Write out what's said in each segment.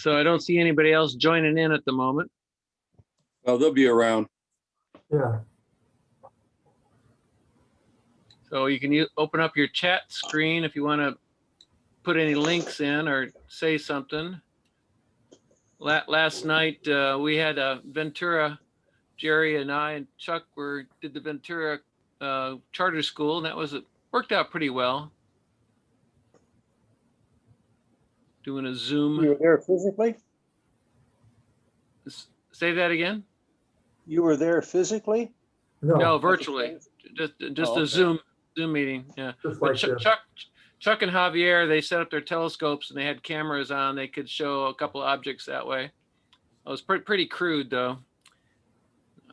So I don't see anybody else joining in at the moment. Well, they'll be around. Yeah. So you can open up your chat screen if you want to put any links in or say something. Last night we had a Ventura. Jerry and I and Chuck did the Ventura charter school, and that worked out pretty well. Doing a Zoom. You were there physically? Say that again? You were there physically? No, virtually. Just okay. a Zoom meeting. Yeah. Just like this. Chuck and Javier, they set up their telescopes and they had cameras on. They could show a couple of objects that way. It was pretty crude though.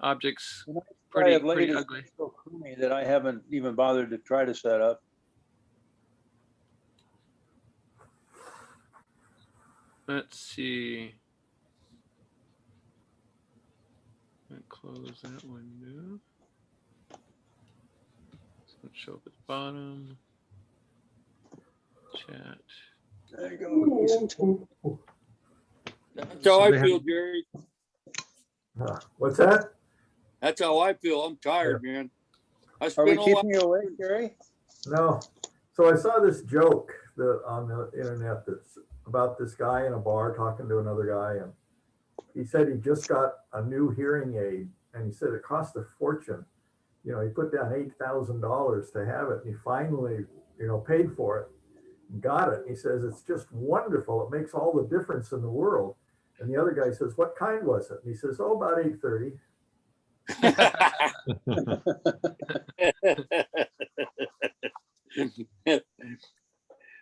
Objects pretty ugly. So crummy that I haven't even bothered to try to set up. Let's see. Close that window. So let's show up at the bottom. Chat. There you go. That's how I feel, Jerry. What's that? That's how I feel. I'm tired, man. Are we keeping you awake, Jerry? No. So I saw this joke on the internet that's about this guy in a bar talking to another guy, and he said he just got a new hearing aid, and he said it cost a fortune. You know, he put down $8,000 to have it, and he finally, paid for it and got it. He says it's just wonderful. It makes all the difference in the world. And the other guy says, "What kind was it?" And he says, "Oh, about 830."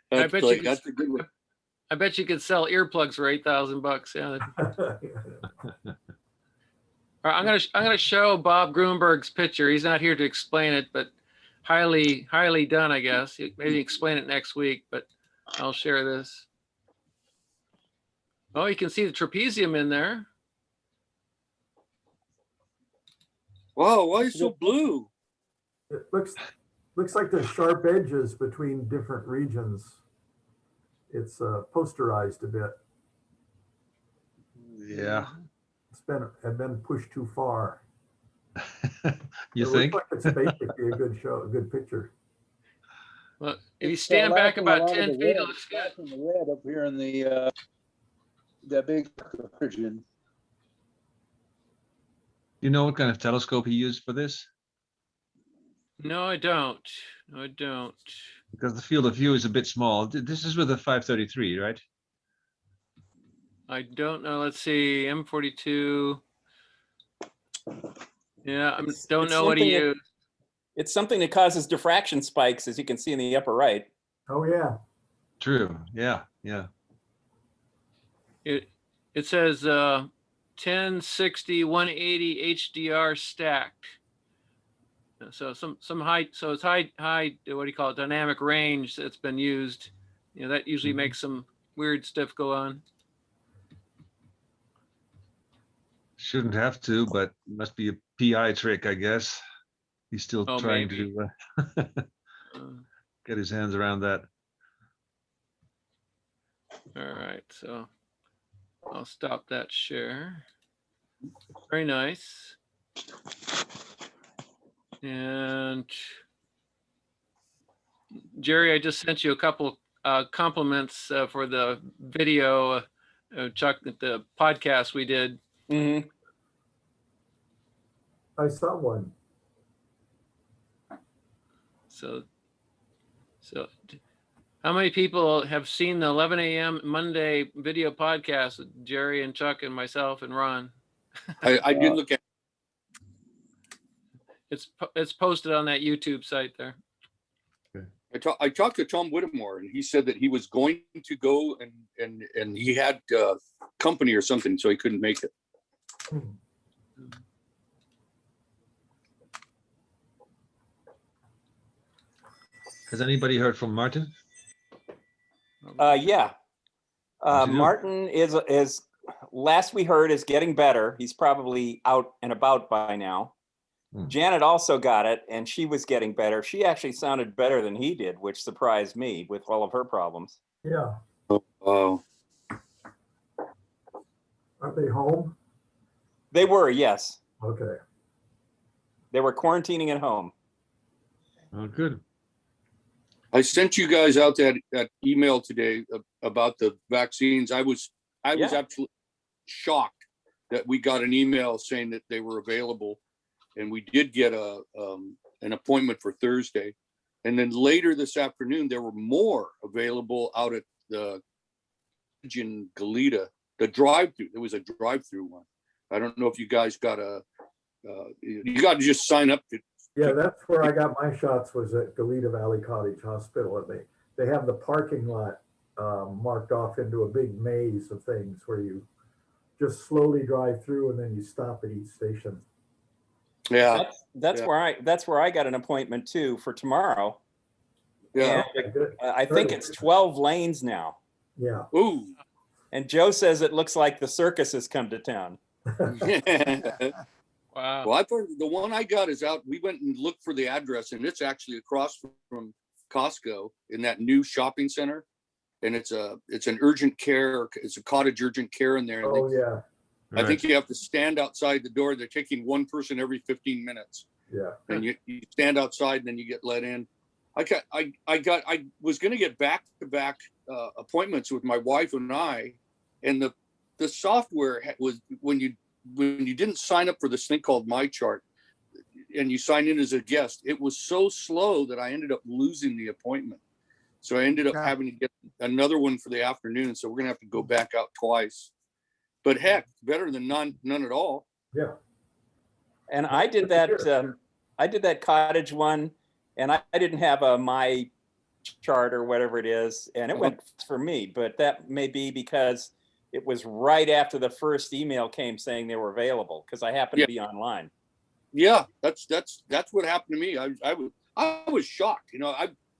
That's a good one. I bet you could sell earplugs for $8,000. Yeah. All right, I'm gonna show Bob Grunberg's picture. He's not here to explain it, but highly done, I guess. Maybe explain it next week, but I'll share this. Oh, you can see the trapezium in there. Wow, why is it so blue? It looks like there's sharp edges between different regions. It's posterized a bit. Yeah. Have been pushed too far. You think? Looks like it's basically a good picture. Well, if you stand back about 10 feet, it looks good. The red up here in the big version. You know what kind of telescope he used for this? No, I don't. No, I don't. Because the field of view is a bit small. This is with a 533, right? I don't know. Let's see. M42. Yeah, I don't know what he used. It's something that causes diffraction spikes, as you can see in the upper right. Oh yeah. True. Yeah. Yeah. It says 1060 180 HDR stacked. So some high. So it's high. What do you call it? Dynamic range that's been used. That usually makes some weird stuff go on. Shouldn't have to, but must be a PI trick, I guess. He's still trying to get his hands around that. All right, so I'll stop that share. Very nice. And Jerry, I just sent you a couple compliments for the video, Chuck, the podcast we did. Mm-hmm. I saw one. So how many people have seen the 11 a.m. Monday video podcast with Jerry and Chuck and myself and Ron? I did look at. It's posted on that YouTube site there. I talked to Tom Whittemore, and he said that he was going to go and he had company or something, so he couldn't make it. Has anybody heard from Martin? Yeah. Martin is last we heard is getting better. He's probably out and about by now. Janet also got it, and she was getting better. She actually sounded better than he did, which surprised me with all of her problems. Yeah. Oh. Are they home? They were, yes. Okay. They were quarantining at home. Oh, good. I sent you guys out that email today about the vaccines. I was Yeah. absolutely shocked that we got an email saying that they were available, and we did get an appointment for Thursday. And then later this afternoon, there were more available out at the in Goleta, the drive-through. There was a drive-through one. I don't know if you guys got you got to just sign up to. Yeah, that's where I got my shots, was at Goleta Valley Cottage Hospital. And they have the parking lot marked off into a big maze of things where you just slowly drive through and then you stop at each station. Yeah, That's where I got an appointment too for tomorrow. yeah. And Good. I think it's 12 lanes now. Yeah. Ooh. And Joe says it looks like the circus has come to town. Wow. Well, I've heard the one I got is out. We went and looked for the address, and it's actually across from Costco in that new shopping center. And it's an urgent care. It's a cottage urgent care in there. And Oh, yeah. I think you have to stand outside the door. They're taking one person every 15 minutes. Yeah. And you stand outside, and then you get let in. I was going to get back-to-back appointments with my wife and I, and the software was when you didn't sign up for this thing called My Chart, and you sign in as a guest, it was so slow that I ended up losing the appointment. So I ended up having to get another one for the afternoon. So we're gonna have to go back out twice. But heck, better than none at all. Yeah. And I did that cottage one, and I didn't have a My Chart or whatever it is, and it went for me. But that may be because it was right after the first email came saying they were available, because I happened to be online. Yeah, that's what happened to me. I was shocked. You know,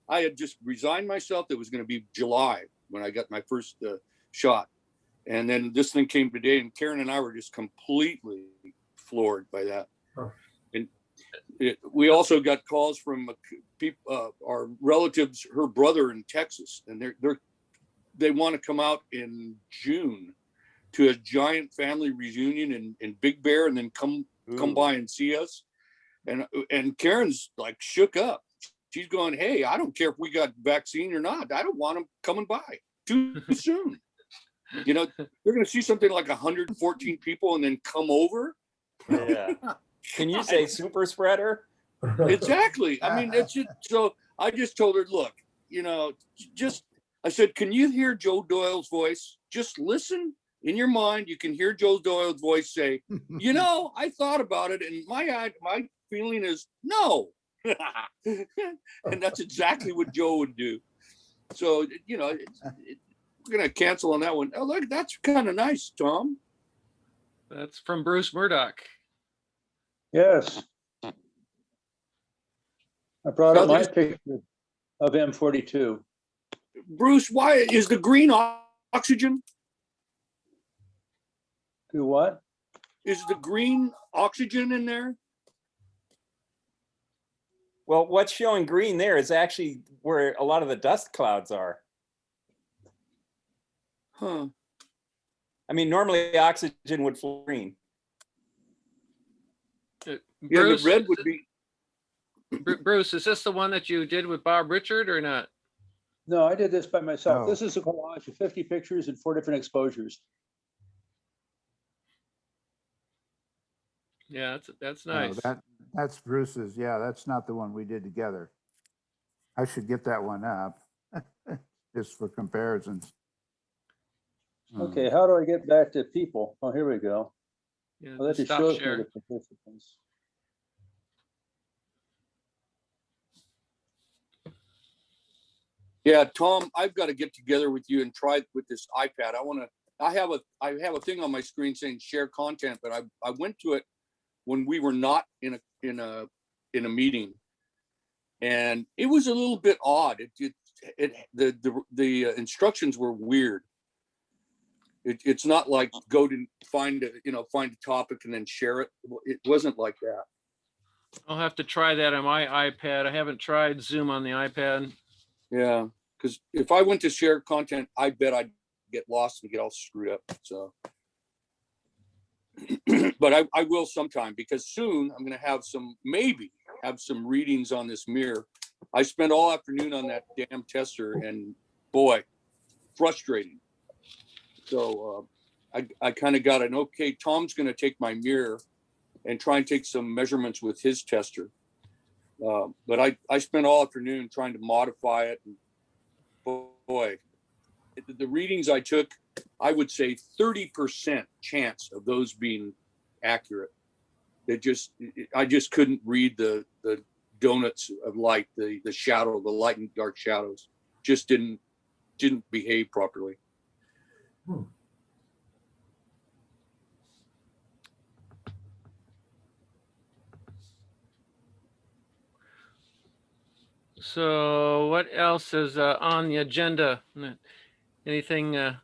I had just resigned myself. It was going to be July when I got my first shot, and then this thing came today, and Karen and I were just completely floored by that. Huh. And we also got calls from people, our relatives, her brother in Texas, and they want to come out in June to a giant family reunion in Big Bear, and then come by and see us. And Karen's like shook up. She's going, hey, I don't care if we got vaccine or not. I don't want them coming by too soon. You know, they're going to see something like 114 people and then come over. Yeah. Can you say super spreader? Exactly. I mean, that's just, so I just told her, look, you know, I said, can you hear Joe Doyle's voice? Just listen in your mind. You can hear Joe Doyle's voice say, you know, I thought about it, and my feeling is no. And that's exactly what Joe would do. So, you know, we're going to cancel on that one. Oh, look, that's kind of nice, Tom. That's from Bruce Murdoch. Yes. I brought up my picture of M42. Bruce, why is the green oxygen? Do what? Is the green oxygen in there? Well, what's showing green there is actually where a lot of the dust clouds are. Huh. I mean, normally oxygen would flow green. Bruce, yeah, the red would be. Bruce, is this the one that you did with Bob Richard or not? No, I did this by myself. Oh. This is a collage of 50 pictures in 4 different exposures. Yeah, that's No, nice. that's Bruce's. Yeah, that's not the one we did together. I should get that one up just for comparisons. Okay, how do I get back to people? Oh, here we go. Yeah, Well, that just stop shows me share. the participants. Yeah, Tom, I've got to get together with you and try with this iPad. I have a thing on my screen saying share content, but I went to it when we were not in a meeting, and it was a little bit odd. The instructions were weird. It's not like go to find a topic and then share it. It wasn't like that. I'll have to try that on my iPad. I haven't tried Zoom on the iPad. Yeah, because if I went to share content, I bet I'd get lost and get all screwed up. So but I will sometime, because soon I'm going to have maybe have some readings on this mirror. I spent all afternoon on that damn tester, and boy, frustrating. So I kind of got okay, Tom's going to take my mirror and try and take some measurements with his tester. But I spent all afternoon trying to modify it. And boy, the readings I took, I would say 30% chance of those being accurate. I just couldn't read the donuts of light, the shadow, the light and dark shadows just didn't behave properly. So what else is on the agenda? Anything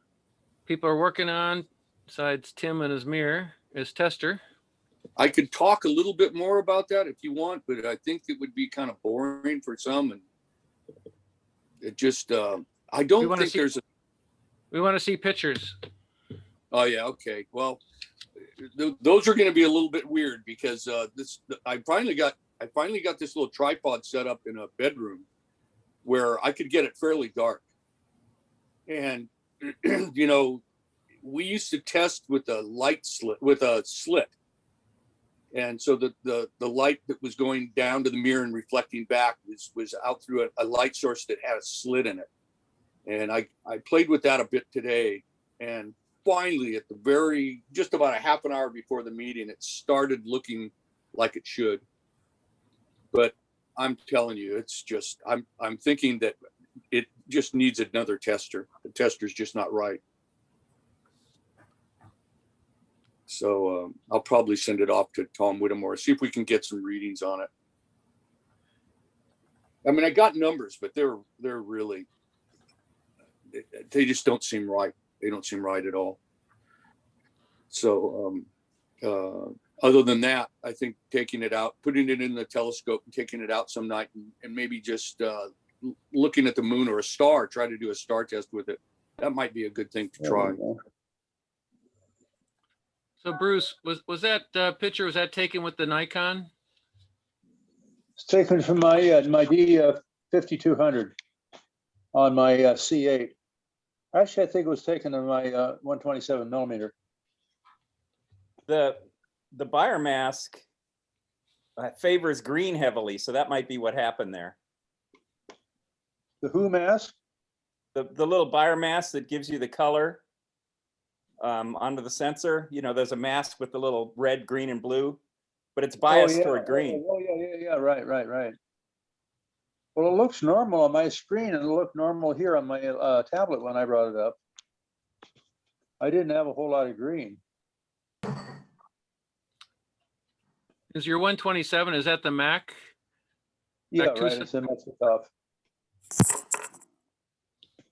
people are working on besides Tim and his mirror, his tester? I could talk a little bit more about that if you want, but I think it would be kind of boring for some, and it just I don't think there's a. We want to see pictures. Oh yeah, okay. Well, those are going to be a little bit weird, because I finally got this little tripod set up in a bedroom where I could get it fairly dark, and you know, we used to test with a slit. And so the light that was going down to the mirror and reflecting back was out through a light source that had a slit in it. And I played with that a bit today. And finally, at just about a half an hour before the meeting, it started looking like it should. But I'm telling you, it's just, I'm thinking that it just needs another tester. The tester's just not right. So I'll probably send it off to Tom Whittemore, see if we can get some readings on it. I mean, I got numbers, but they're really, they just don't seem right. They don't seem right at all. So other than that, I think taking it out, putting it in the telescope and taking it out some night, and maybe just looking at the moon or a star, try to do a star test with it. That might be a good thing to try. So Bruce, was that picture, was that taken with the Nikon? It's taken from my D5200 on my C8. Actually, I think it was taken on my 127 millimeter. The biomask favors green heavily, so that might be what happened there. The who mask? The little biomask that gives you the color onto the sensor. You know, there's a mask with the little red, green, and blue, but it's biased toward green. Oh yeah, right. Well, it looks normal on my screen, and it looked normal here on my tablet when I brought it up. I didn't have a whole lot of green. Is your 127, is that the Mac? Yeah, Back to right, it's in my stuff.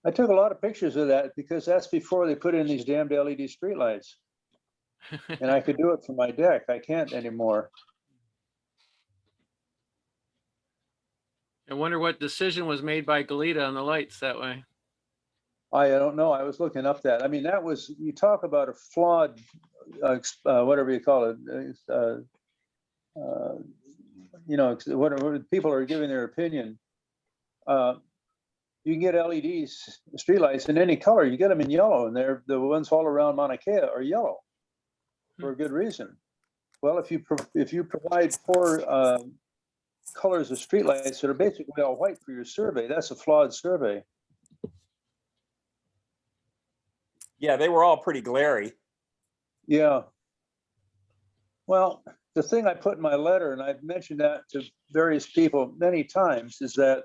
I took a lot of pictures of that because that's before they put in these damned LED streetlights. And I could do it from my deck. I can't anymore. I wonder what decision was made by Goleta on the lights that way. I don't know. I was looking up that. I mean, that was, you talk about a flawed, whatever you call it, you know, whatever people are giving their opinion. You can get LEDs, streetlights in any color. You get them in yellow, and they're the ones all around Mauna Kea are yellow for a good reason. Well, if you provide 4 colors of streetlights that are basically all white for your survey, that's a flawed survey. Yeah, they were all pretty glary. Yeah. Well, the thing I put in my letter, and I've mentioned that to various people many times, is that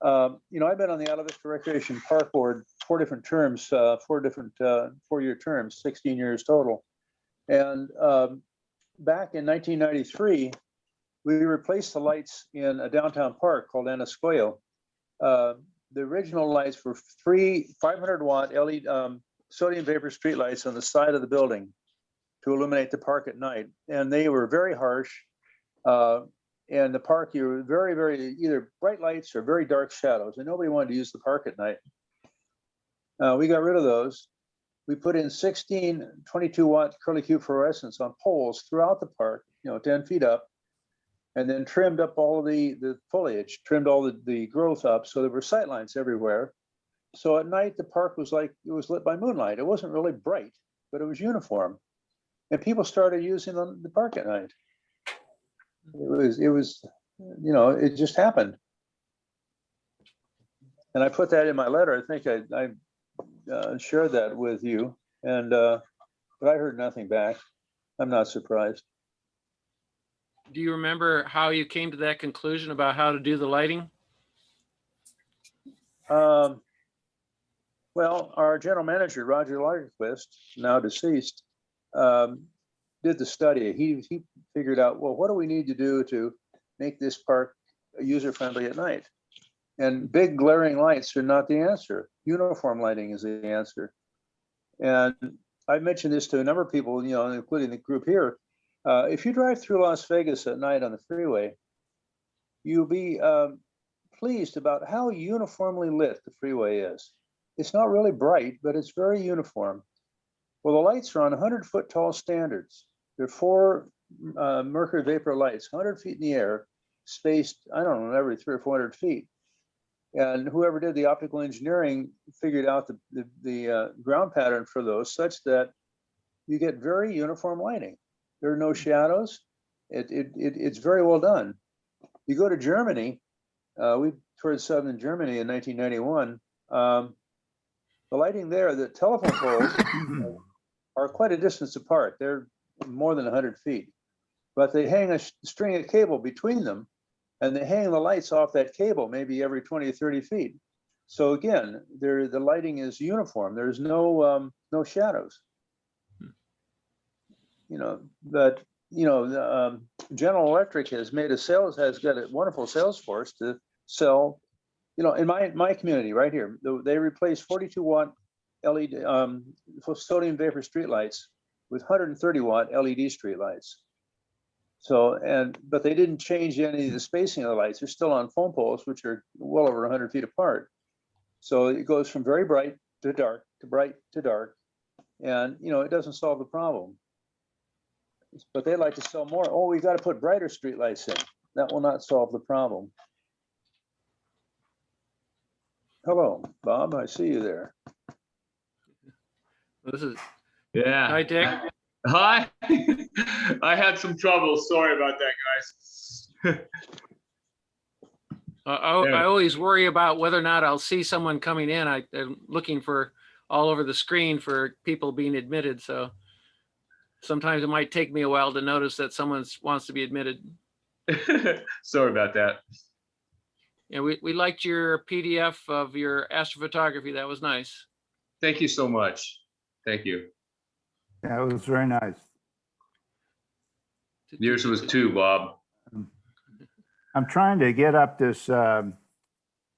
you know, I've been on the Isla Vista Recreation Park Board 4 different terms, 4 different 4-year terms, 16 years total. And back in 1993, we replaced the lights in a downtown park called Anascoyo. The original lights were 3 500-watt LED sodium vapor street lights on the side of the building to illuminate the park at night. And they were very harsh. And the park, you were very, very either bright lights or very dark shadows, and nobody wanted to use the park at night. We got rid of those, we put in 16 22-watt curlicue fluorescents on poles throughout the park, 10 feet up, and then trimmed up all the foliage, trimmed all the growth up. So there were sight lines everywhere. So at night, the park was like, it was lit by moonlight. It wasn't really bright, but it was uniform. And people started using the park at night. It was, it just happened. And I put that in my letter. I think I shared that with you, but I heard nothing back. I'm not surprised. Do you remember how you came to that conclusion about how to do the lighting? Well, our general manager, Roger Lagerquist, now deceased, did the study. He figured out, well, what do we need to do to make this park user-friendly at night? And big glaring lights are not the answer. Uniform lighting is the answer. And I mentioned this to a number of people, including the group here. If you drive through Las Vegas at night on the freeway, you'll be pleased about how uniformly lit the freeway is. It's not really bright, but it's very uniform. Well, the lights are on 100-foot tall standards. They're 4 mercury vapor lights, 100 feet in the air, spaced, I don't know, every 300 or 400 feet. And whoever did the optical engineering figured out the ground pattern for those such that you get very uniform lighting. There are no shadows. It's very well done. You go to Germany, we toured southern Germany in 1991. The lighting there, the telephone poles are quite a distance apart. They're more than 100 feet, but they hang a string of cable between them, and they hang the lights off that cable maybe every 20 or 30 feet. So again, the lighting is uniform. There's no shadows. But General Electric has got a wonderful sales force to sell. In my community right here, they replaced 42-watt LED sodium vapor streetlights with 130-watt LED streetlights. So, but they didn't change any of the spacing of the lights. They're still on phone poles, which are well over 100 feet apart. So it goes from very bright to dark, to bright to dark. And, it doesn't solve the problem. But they like to sell more. Oh, we've got to put brighter streetlights in. That will not solve the problem. Hello, Bob, I see you there. This is, Yeah. hi, Dick. Hi. I had some trouble. Sorry about that, guys. I always worry about whether or not I'll see someone coming in. I'm looking for all over the screen for people being admitted. So sometimes it might take me a while to notice that someone wants to be admitted. Sorry about that. Yeah, we liked your PDF of your astrophotography. That was nice. Thank you so much. Thank you. Yeah, it was very nice. Yours was too, Bob. I'm trying to get up this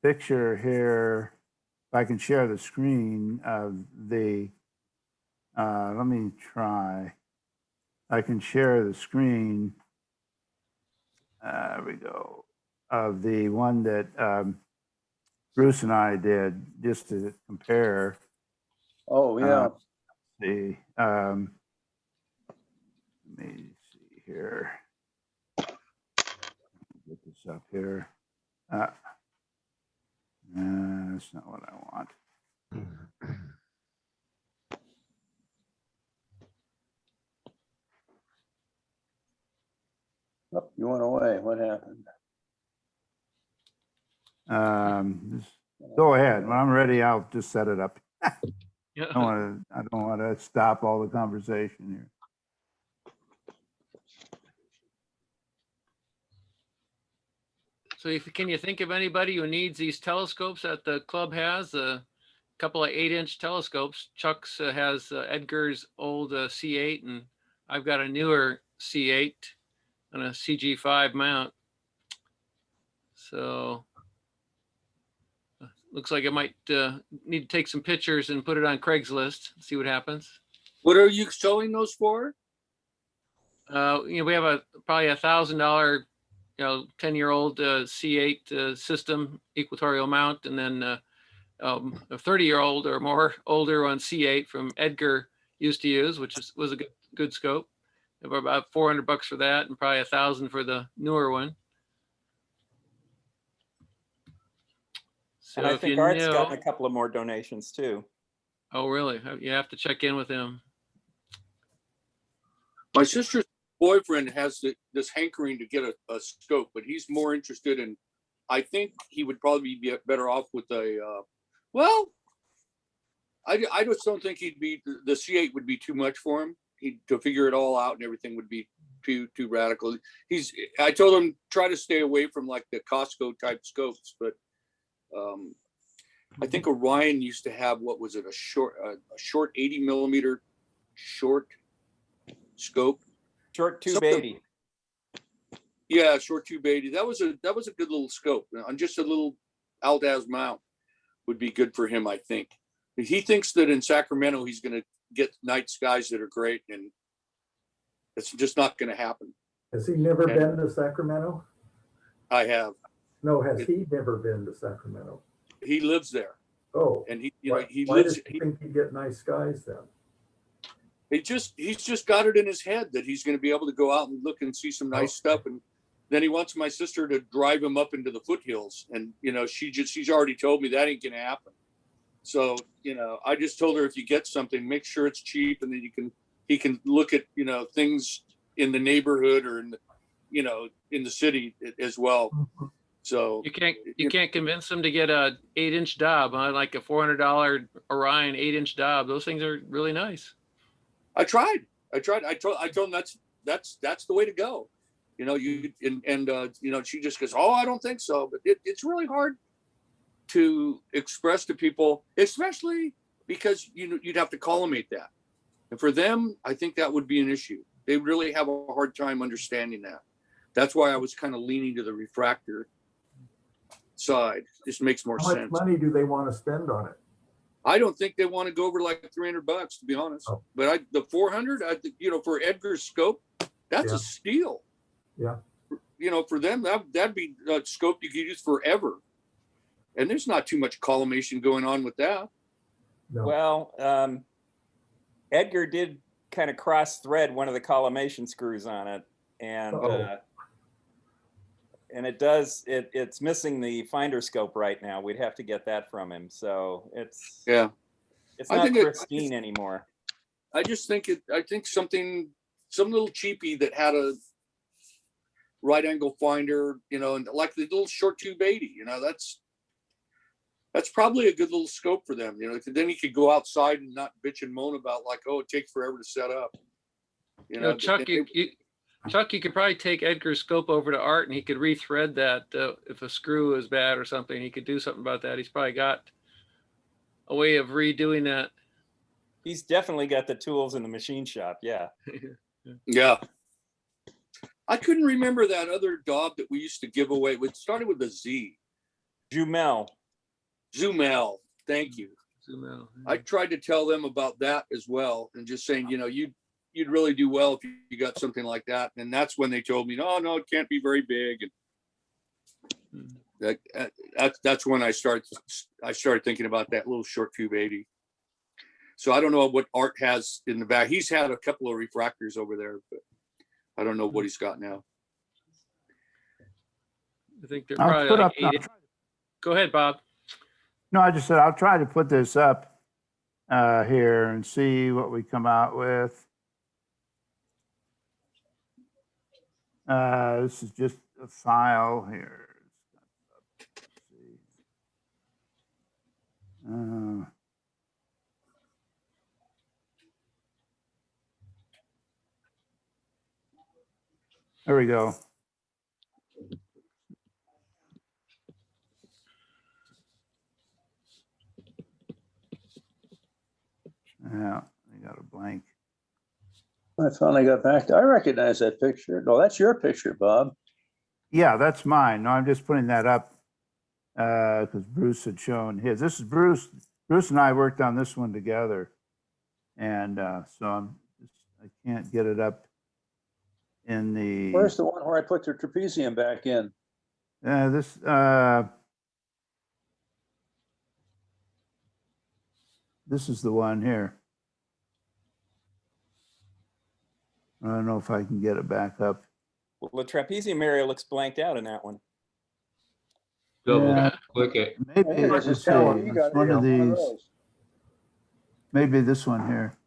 picture here. If I can share the screen of the, let me try. I can share the screen. There we go. Of the one that Bruce and I did, just to compare. Oh, yeah. Let me see here. Get this up here. That's not what I want. Oh, you went away. What happened? Go ahead. When I'm ready, I'll just set it up. Yeah. I don't want to stop all the conversation here. So can you think of anybody who needs these telescopes that the club has? A couple of 8-inch telescopes. Chuck's has Edgar's old C8, and I've got a newer C8 and a CG5 mount. So looks like I might need to take some pictures and put it on Craigslist, see what happens. What are you selling those for? We have probably $1,000, 10-year-old C8 system, equatorial mount, and then a 30-year-old or more older one C8 from Edgar used to use, which was a good scope. About $400 for that, and probably $1,000 for the newer one. So And I if think you Art's know, gotten a couple of more donations too. oh really? You have to check in with him. My sister's boyfriend has this hankering to get a scope, but he's more interested in, I think he would probably be better off with a, well, I just don't think the C8 would be too much for him. To figure it all out and everything would be too radical. I told him try to stay away from like the Costco type scopes, but I think Orion used to have, what was it, a short 80 millimeter short scope. Short tube 80. Yeah, short tube 80. That was a good little scope on just a little Aldaz mount would be good for him, I think. He thinks that in Sacramento he's going to get night skies that are great, and it's just not going to happen. Has he never been to Sacramento? I have. No, has he never been to Sacramento? He lives there. Oh, and he why lives. Does he think he'd get nice skies then? He's just got it in his head that he's going to be able to go out and look and see some nice stuff, and then he wants my sister to drive him up into the foothills, and she's already told me that ain't going to happen. So, I just told her, if you get something, make sure it's cheap, and then he can look at, things in the neighborhood or in the city as well. So you can't convince them to get a 8-inch Dob, like a $400 Orion 8-inch Dob. Those things are really nice. I tried. I told him that's the way to go. She just goes, oh, I don't think so. But it's really hard to express to people, especially because you'd have to collimate that. And for them, I think that would be an issue. They really have a hard time understanding that. That's why I was kind of leaning to the refractor side. This makes more sense. How much money do they want to spend on it? I don't think they want to go over like $300, to be honest. Oh. But the 400, for Edgar's scope, that's a steal. Yeah. For them, that'd be a scope you could use forever. And there's not too much collimation going on with that. No. Well, Edgar did kind of cross thread one of the collimation screws on it, and it's missing the finder scope right now. We'd have to get that from him. So it's not pristine anymore. I just think some little cheapie that had a right angle finder, and like the little short tube 80, that's probably a good little scope for them. Then he could go outside and not bitch and moan about like, oh, it takes forever to set up. Chuck, you could probably take Edgar's scope over to Art, and he could rethread that if a screw is bad or something. He could do something about that. He's probably got a way of redoing that. He's definitely got the tools in the machine shop. Yeah. Yeah. I couldn't remember that other Dob that we used to give away. It started with a Z. Jumel. Thank you. Jumel. I tried to tell them about that as well, and just saying, you'd really do well if you got something like that. And that's when they told me, no, it can't be very big. And that's when I started thinking about that little short tube 80. So I don't know what Art has in the back. He's had a couple of refractors over there, but I don't know what he's got now. I think they're probably like 8. Go ahead, Bob. No, I just said I'll try to put this up here and see what we come out with. This is just a file here. There we go. Yeah, I got a blank. I finally got back I recognize that picture. No, that's your picture, Bob. Yeah, that's mine. No, I'm just putting that up because Bruce had shown his. This is Bruce. Bruce and I worked on this one together, and so I can't get it up in the. Where's the one where I put the trapezium back in? this is the one here. I don't know if I can get it back up. Well, the trapezium area looks blanked out in that one. Double Yeah. click it. Maybe, I think let's it's see, telling You us, got it's one of one these, those. maybe this one here.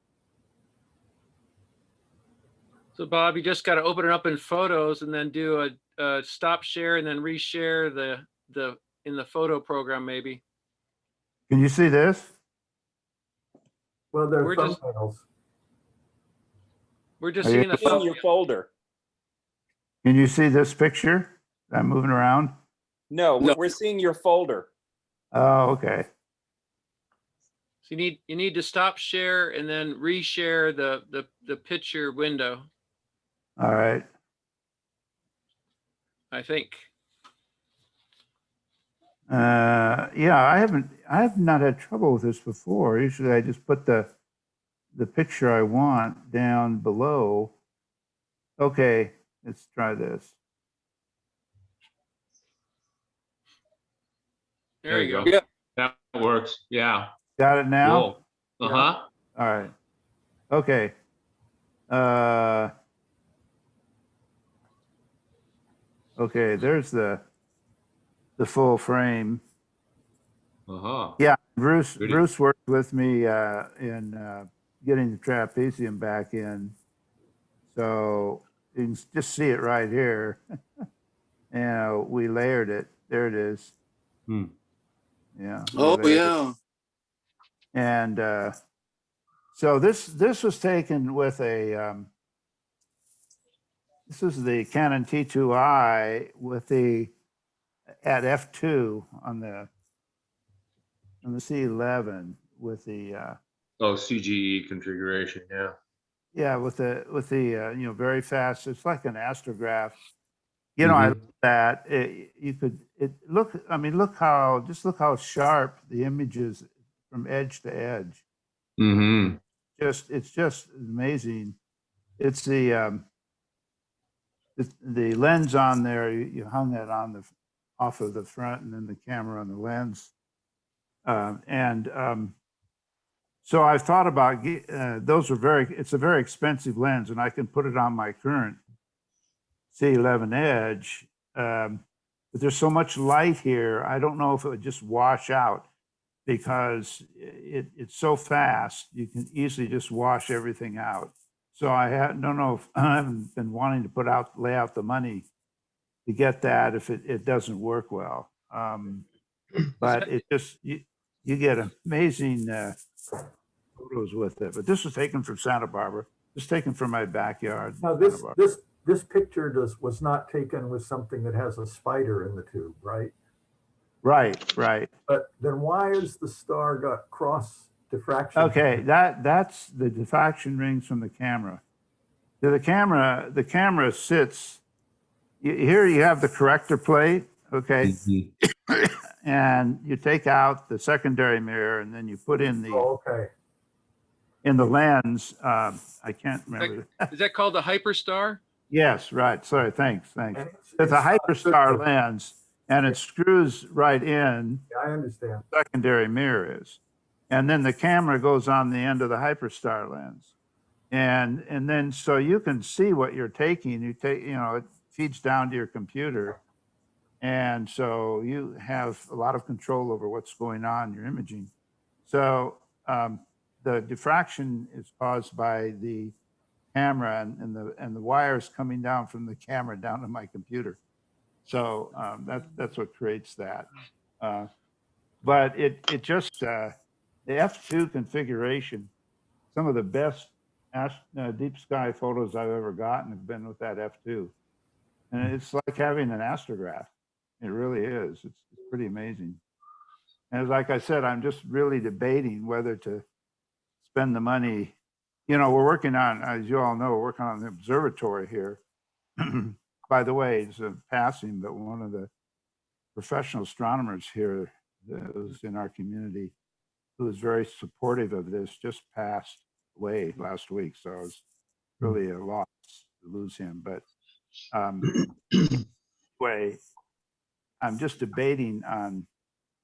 So Bob, you just got to open it up in photos and then do a stop share and then reshare the in the photo program maybe. Can you see this? Well, they're We're just- thumbnails. We're just Are you- seeing the In your folder. Can you see this picture? I'm moving around. No, No. we're seeing your folder. Oh, okay. So you need to stop share and then reshare the picture window, All right. I think. Yeah, I have not had trouble with this before. Usually I just put the picture I want down below. Okay, let's try this. There you go. Yeah. That works. Yeah. Got it now? Cool. Uh-huh. All right. Okay. Okay, there's the full frame. Uh-huh. Yeah, Pretty. Bruce worked with me in getting the trapezium back in. So you can just see it right here. And we layered it. There it is. Hmm. Yeah. we Oh, layered it. yeah. And so this was taken with a this is the Canon T2i with the at f2 on the C11 with the Oh, CGE configuration. Yeah. yeah with the you know, very fast. It's like an astrograph. You know, I Mhm. love that you could look. I mean, look how sharp the image is from edge to edge. Mm-hmm. It's just amazing. It's the lens on there. You hung that on the off of the front, and then the camera on the lens. So I've thought about those are it's a very expensive lens, and I can put it on my current C11 Edge. But there's so much light here, I don't know if it would just wash out because it's so fast. You can easily just wash everything out. So don't know if I haven't been wanting to lay out the money to get that if it doesn't work well. But it just you get amazing photos with it. But this was taken from Santa Barbara. Just taken from my backyard. Now, Santa Barbara. this picture was not taken with something that has a spider in the tube, right? Right. But then why is the star got cross diffraction? Okay, that's the diffraction rings from the camera. The camera sits here. You have the corrector plate, okay, Mhm. and you take out the secondary mirror, and then you put in Oh, okay. the lens. I can't remember. Is that called the Hyperstar? Yes, right. Sorry, thanks. And It's a Hyperstar lens, and it screws right in. Yeah, I understand. Secondary mirror is, and then the camera goes on the end of the Hyperstar lens, and then so you can see what you're taking. You take, you know, it feeds down to your computer, and so you have a lot of control over what's going on in your imaging. So the diffraction is caused by the camera and the wires coming down from the camera down to my computer. So that's what creates that. But it just the F2 configuration, some of the best deep sky photos I've ever gotten have been with that F2, and it's like having an astrograph. It really is. It's pretty amazing. And like I said, I'm just really debating whether to spend the money. You know, we're working on, as you all know, we're working on the observatory here. By the way, it's a passing, but one of the professional astronomers here who's in our community, who was very supportive of this, just passed away last week. So it's really a loss to lose him. But anyway, I'm just debating on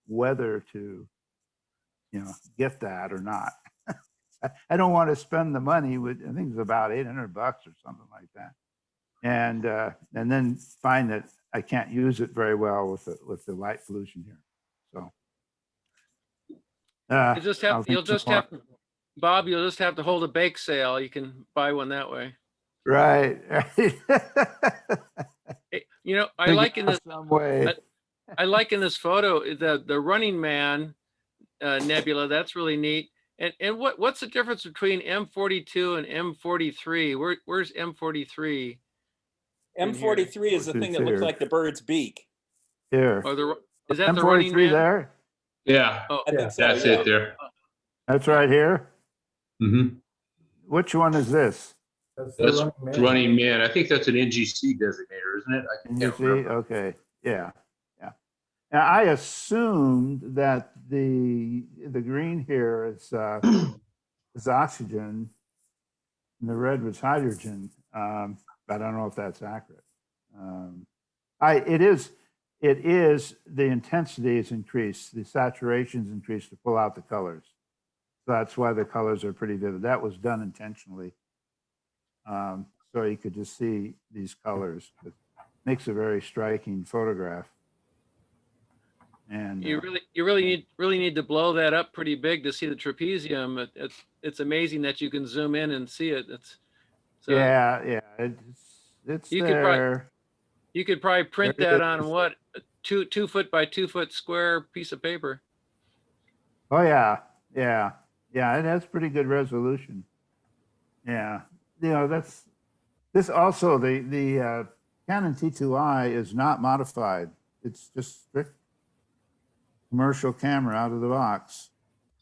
whether to get that or not. I don't want to spend the money with, I think it's about $800 or something like that. And then find that I can't use it very well with the light pollution here. So. You just have, Bob, you'll just have to hold a bake sale. You can buy one that way. Right. I like in this, some way. I like in this photo, the Running Man nebula. That's really neat. And what's the difference between M42 and M43? Where's M43? M43 is the thing that looks like the bird's beak. Here. Or is that the Running M43 Man? there? Yeah, Oh, I think so, that's yeah. it there. That's right here. Mm-hmm. Which one is this? That's Running Man. I think that's an NGC designator, isn't it? I Can can't you see? remember. Okay. Yeah. Now, I assumed that the green here is oxygen and the red was hydrogen. But I don't know if that's accurate. It is the intensity is increased, the saturation's increased to pull out the colors. So that's why the colors are pretty vivid. That was done intentionally. So you could just see these colors. It makes a very striking photograph. And you really need to blow that up pretty big to see the trapezium. It's amazing that you can zoom in and see it. Yeah, it's there. You could probably print that on what, a 2 foot by 2 foot square piece of paper. Oh yeah, it has pretty good resolution. Yeah, this also the Canon T2i is not modified. It's just strict commercial camera out of the box.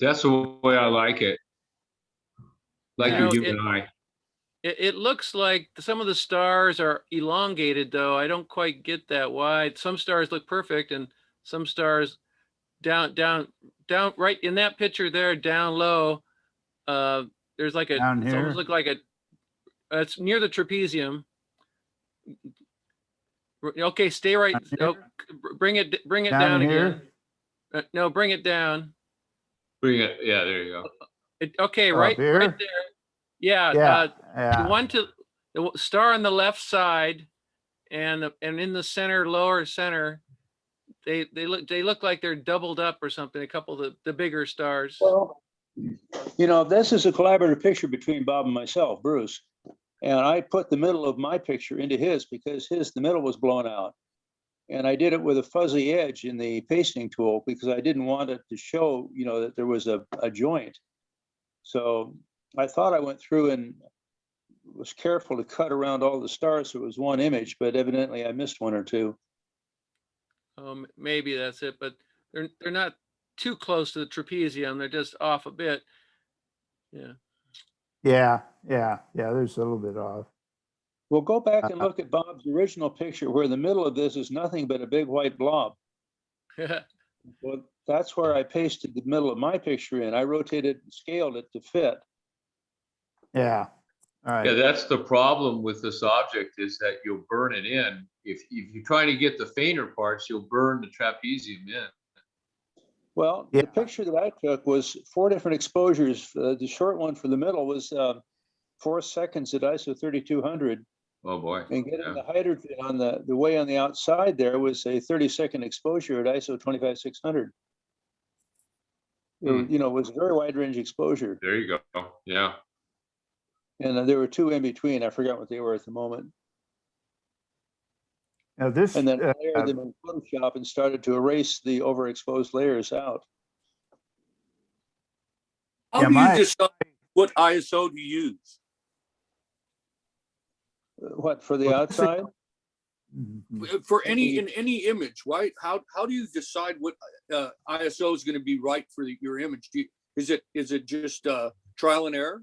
That's the way I like it. Like your human eye. It looks like some of the stars are elongated, though. I don't quite get that why. Some stars look perfect, and some stars down right in that picture there, down low. There's like it's almost look like it's near the trapezium. Okay, stay right. Oh, bring it down again. No, bring it down. Bring it. Yeah, there you go. Okay, right there. Yeah. The one to the star on the left side, and in the center, lower center, they look like they're doubled up or something. A couple of the bigger stars. Well, this is a collaborative picture between Bob and myself, Bruce, and I put the middle of my picture into his because the middle was blown out. And I did it with a fuzzy edge in the pasting tool because I didn't want it to show, that there was a joint. So I thought I went through and was careful to cut around all the stars so it was one image, but evidently I missed one or two. Maybe that's it, but they're not too close to the trapezium. They're just off a bit. Yeah. There's a little bit off. We'll go back and look at Bob's original picture where the middle of this is nothing but a big white blob. Well, that's where I pasted the middle of my picture in. I rotated and scaled it to fit. Yeah. All right. Yeah, that's the problem with this object is that you'll burn it in. If you're trying to get the fainter parts, you'll burn the trapezium in. Well, the picture that I took was 4 different exposures. The short one for the middle was 4 seconds at ISO 3200. Oh boy. And getting the hydrogen on the way on the outside there was a 30-second exposure at ISO 25600. It was a very wide range exposure. There you go. Yeah. And there were 2 in between. I forgot what they were at the moment. Now this, and then I layered them in Photoshop and started to erase the overexposed layers out. How do you decide what ISO to use? What, for the outside? For any image, right? How do you decide what ISO is going to be right for your image? Is it just trial and error?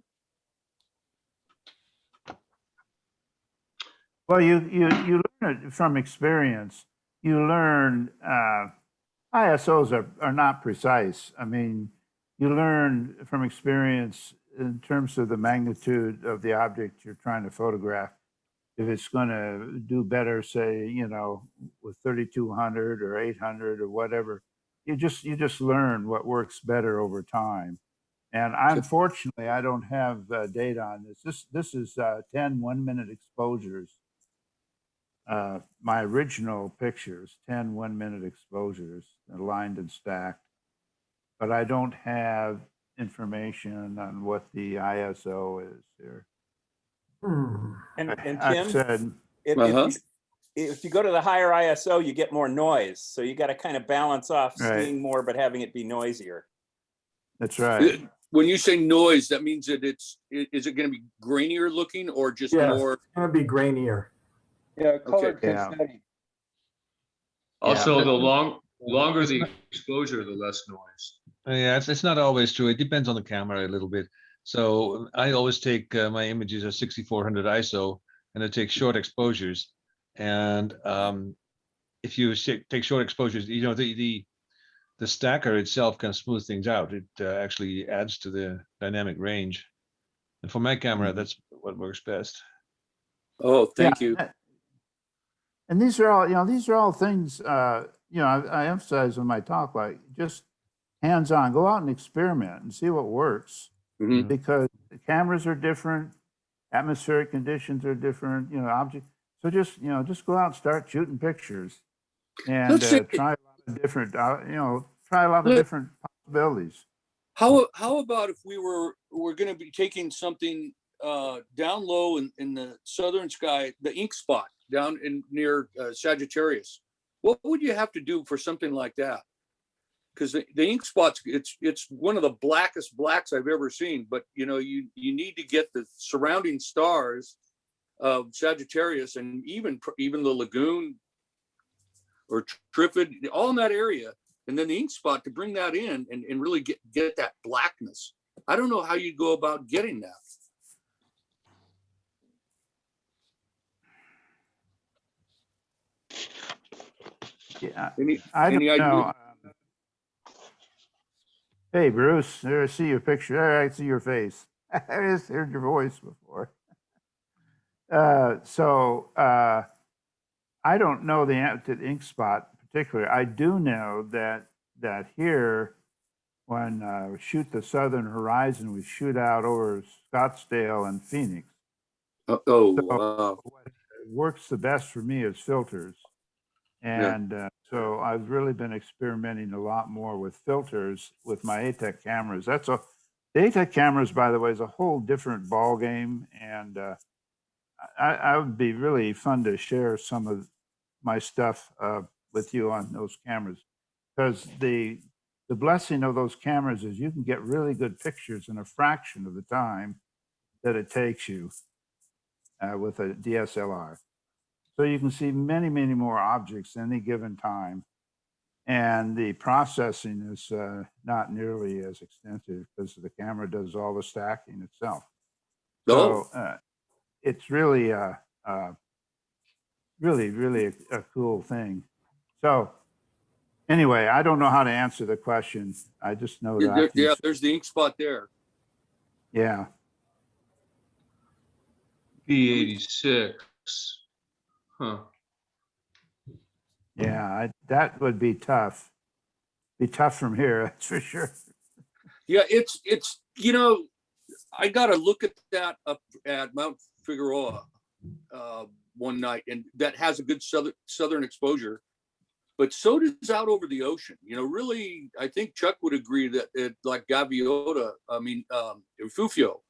Well, you learn it from experience. You learn ISOs are not precise. I mean, you learn from experience in terms of the magnitude of the object you're trying to photograph. If it's going to do better, say, with 3200 or 800 or whatever, you just learn what works better over time. And unfortunately, I don't have data on this. This is 10 1-minute exposures. My original pictures, 10 1-minute exposures, aligned and stacked. But I don't have information on what the ISO is here. And I Tim, said, if you go to the higher ISO, you get more noise. So you got to kind of balance off Right. seeing more, but having it be noisier. that's right. When you say noise, that means that is it going to be grainier looking or just Yes, more? it's gonna be grainier. Yeah, colored Yeah. confetti. Also, Yeah. the longer the exposure, the less noise. Yeah, it's not always true. It depends on the camera a little bit. So I always take my images at 6400 ISO, and I take short exposures. And if you take short exposures, you know, the stacker itself can smooth things out. It actually adds to the dynamic range. And for my camera, that's what works best. Oh, thank Yeah, you. and these are all, these are all things, I emphasize in my talk, like just hands-on, go out and experiment and see what works. Mhm. Because the cameras are different, atmospheric conditions are different, objects. So just go out and start shooting pictures and Let's see. try a lot of different, try a lot of different possibilities. How about if we're going to be taking something down low in the southern sky, the Inkspot down in near Sagittarius? What would you have to do for something like that? Because the Inkspot's it's one of the blackest blacks I've ever seen. But you need to get the surrounding stars of Sagittarius and even the Lagoon or Trifid, all in that area. And then the Inkspot to bring that in and really get that blackness. I don't know how you go about getting that. Yeah, Any I don't idea? know. Hey, Bruce, there, I see your picture. There, I see your face. I just heard your voice before. I don't know the answer to Inkspot particularly. I do know that here, when we shoot the Southern Horizon, we shoot out over Scottsdale and Phoenix. Wow. What works the best for me is filters. And so I've really been experimenting a lot more with filters with my ATEC cameras. The ATEC cameras, by the way, is a whole different ball game. And I would be really fun to share some of my stuff with you on those cameras, because the blessing of those cameras is you can get really good pictures in a fraction of the time that it takes you with a DSLR. So you can see many, many more objects any given time. And the processing is not nearly as extensive because the camera does all the stacking itself. So it's really, really a cool thing. So anyway, I don't know how to answer the question. I just know that. There's the Inkspot there. Yeah. P86. Huh. Yeah, that would be tough. Be tough from here, that's for sure. Yeah, it's I got to look at that up at Mount Figueroa one night, and that has a good southern exposure, but so does out over the ocean. Really, I think Chuck would agree that like Gaviota, Refugio,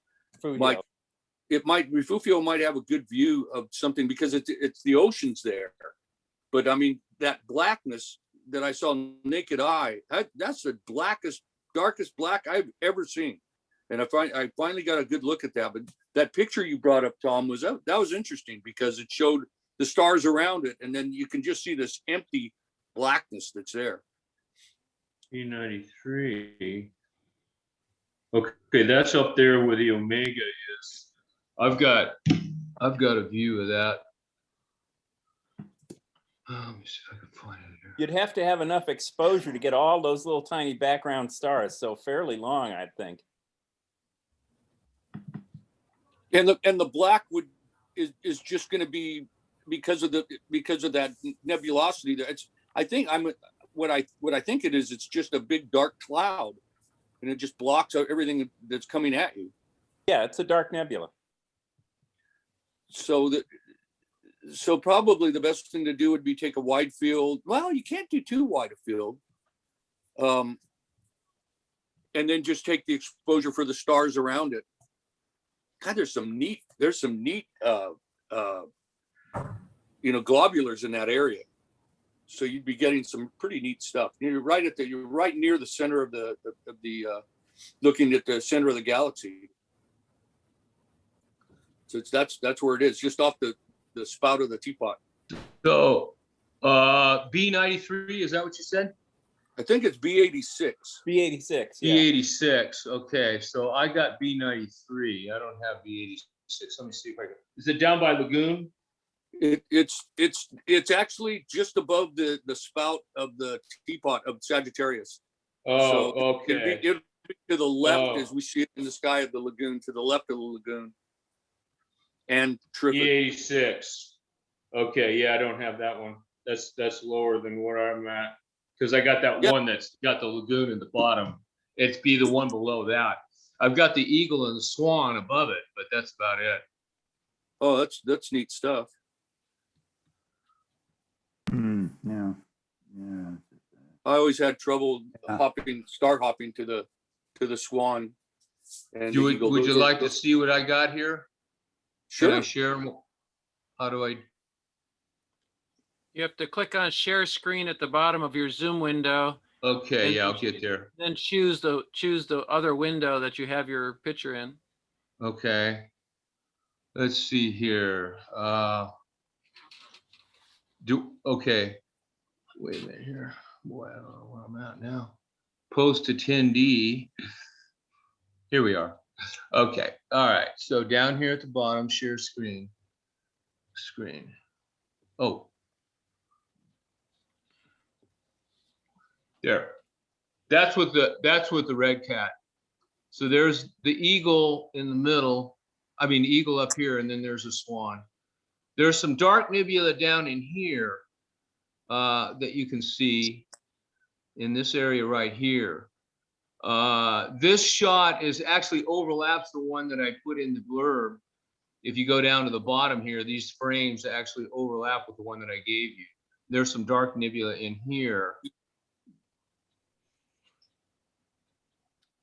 Refugio might have a good view of something because it's the ocean's there. But I mean, that blackness that I saw naked eye, that's the darkest black I've ever seen. And I finally got a good look at that. But that picture you brought up, Tom, that was interesting because it showed the stars around it, and then you can just see this empty blackness that's there. P93. Okay, that's up there where the Omega is. I've got a view of that. Let me see if I can find it here. You'd have to have enough exposure to get all those little tiny background stars. So fairly long, I think. And the black is just going to be because of that nebulosity. I think what I think it is. It's just a big dark cloud, and it just blocks out everything that's coming at you. Yeah, it's a dark nebula. So probably the best thing to do would be take a wide field. Well, you can't do too wide a field. And then just take the exposure for the stars around it. God, there's some neat globulars in that area. So you'd be getting some pretty neat stuff. You're right near the center of the looking at the center of the galaxy. So that's where it is, just off the spout of the teapot. So B93, is that what you said? I think it's B86. B86. Yeah. B86. Okay, so I got B93. I don't have B86. Let me see if I can. Is it down by Lagoon? It's actually just above the spout of the teapot of Sagittarius. Oh, So okay. it'll be to the left Oh. as we see it in the sky of the lagoon, to the left of the lagoon. And terrific. B86. Okay, yeah, I don't have that one. That's lower than where I'm at, because I got that one that's got the lagoon in the bottom. It's be the one below that. I've got the eagle and the swan above it, but that's about it. Oh, that's neat stuff. Yeah. I always had trouble Yeah. star hopping to the swan and the Would eagle. you Those are- like to see what I got here? Can I Sure. share them? How do I? You have to click on share screen at the bottom of your Zoom window, Okay, And yeah, I'll you- get there. then choose the other window that you have your picture in. Okay. Let's see here. Okay. Wait a minute here. Boy, I don't know where I'm at now. Post attendee. Here we are. Okay. All right. So down here at the bottom, share screen. Oh. There. That's what the red cat. So there's the eagle in the middle. I mean, eagle up here, and then there's a swan. There's some dark nebula down in here that you can see in this area right here. This shot is actually overlaps the one that I put in the blurb. If you go down to the bottom here, these frames actually overlap with the one that I gave you. There's some dark nebula in here.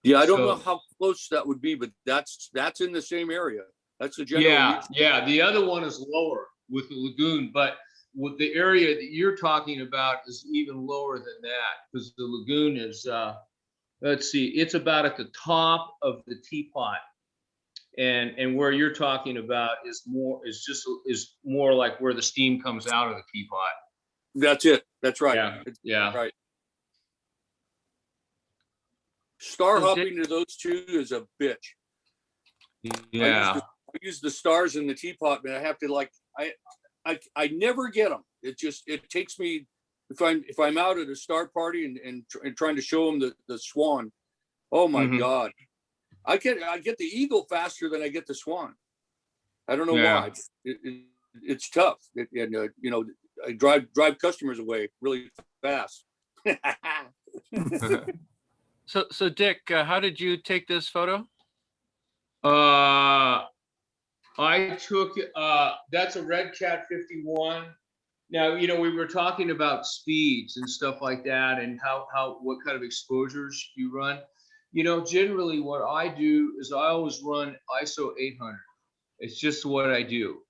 Yeah, I don't know how close that would be, but that's in the same area. That's the general. Yeah. The other one is lower with the lagoon, but with the area that you're talking about is even lower than that, because the lagoon is, let's see, it's about at the top of the teapot, and where you're talking about is more like where the steam comes out of the teapot. That's it. That's right. Yeah. Right. Star So hopping to those two is a bitch. Yeah. I use the stars in the teapot, but I have to I never get them. It takes me, if I'm out at a star party and trying to show them the swan. Oh my God, I get the eagle faster than I get the swan. I don't know why. It's tough. I drive customers away really fast. So Dick, how did you take this photo? I took, that's a Red Cat 51. Now, we were talking about speeds and stuff like that, and what kind of exposures you run. Generally what I do is I always run ISO 800. It's just what I do.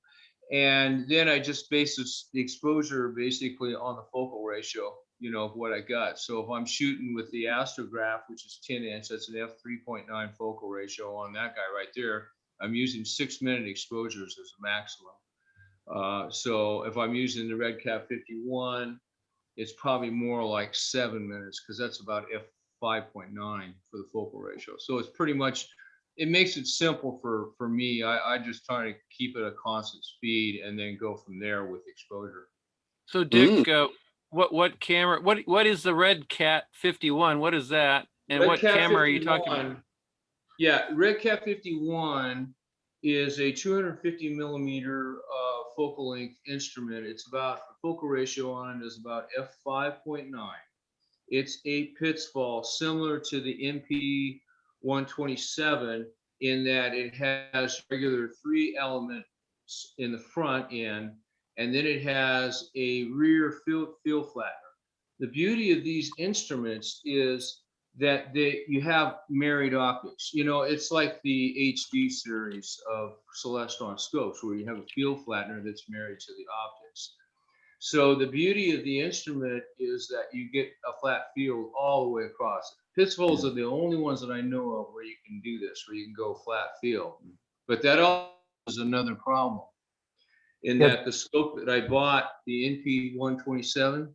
And then I just base the exposure basically on the focal ratio, of what I got. So if I'm shooting with the Astrograph, which is 10-inch, that's an f3.9 focal ratio on that guy right there. I'm using 6-minute exposures as a maximum. So if I'm using the Red Cat 51, it's probably more like 7 minutes, because that's about f5.9 for the focal ratio. So it's pretty much, it makes it simple for me. I just try to keep it a constant speed and then go from there with exposure. So Dick, what camera? What is the Red Cat 51? What is that? And Red what Cat camera are you 51, talking about? Yeah, Red Cat 51 is a 250 millimeter focal length instrument. It's about, the focal ratio on it is about f5.9. it's 8 pixels, similar to the MP127 in that it has regular 3 elements in the front end, and then it has a rear field flattener. The beauty of these instruments is that you have married optics. You know, it's like the HD series of Celestron scopes where you have a field flattener that's married to the optics. So the beauty of the instrument is that you get a flat field all the way across it. Pitchholes are the only ones that I know of where you can do this, where you can go flat field. But that also is another problem in that the scope that I bought, the NP127,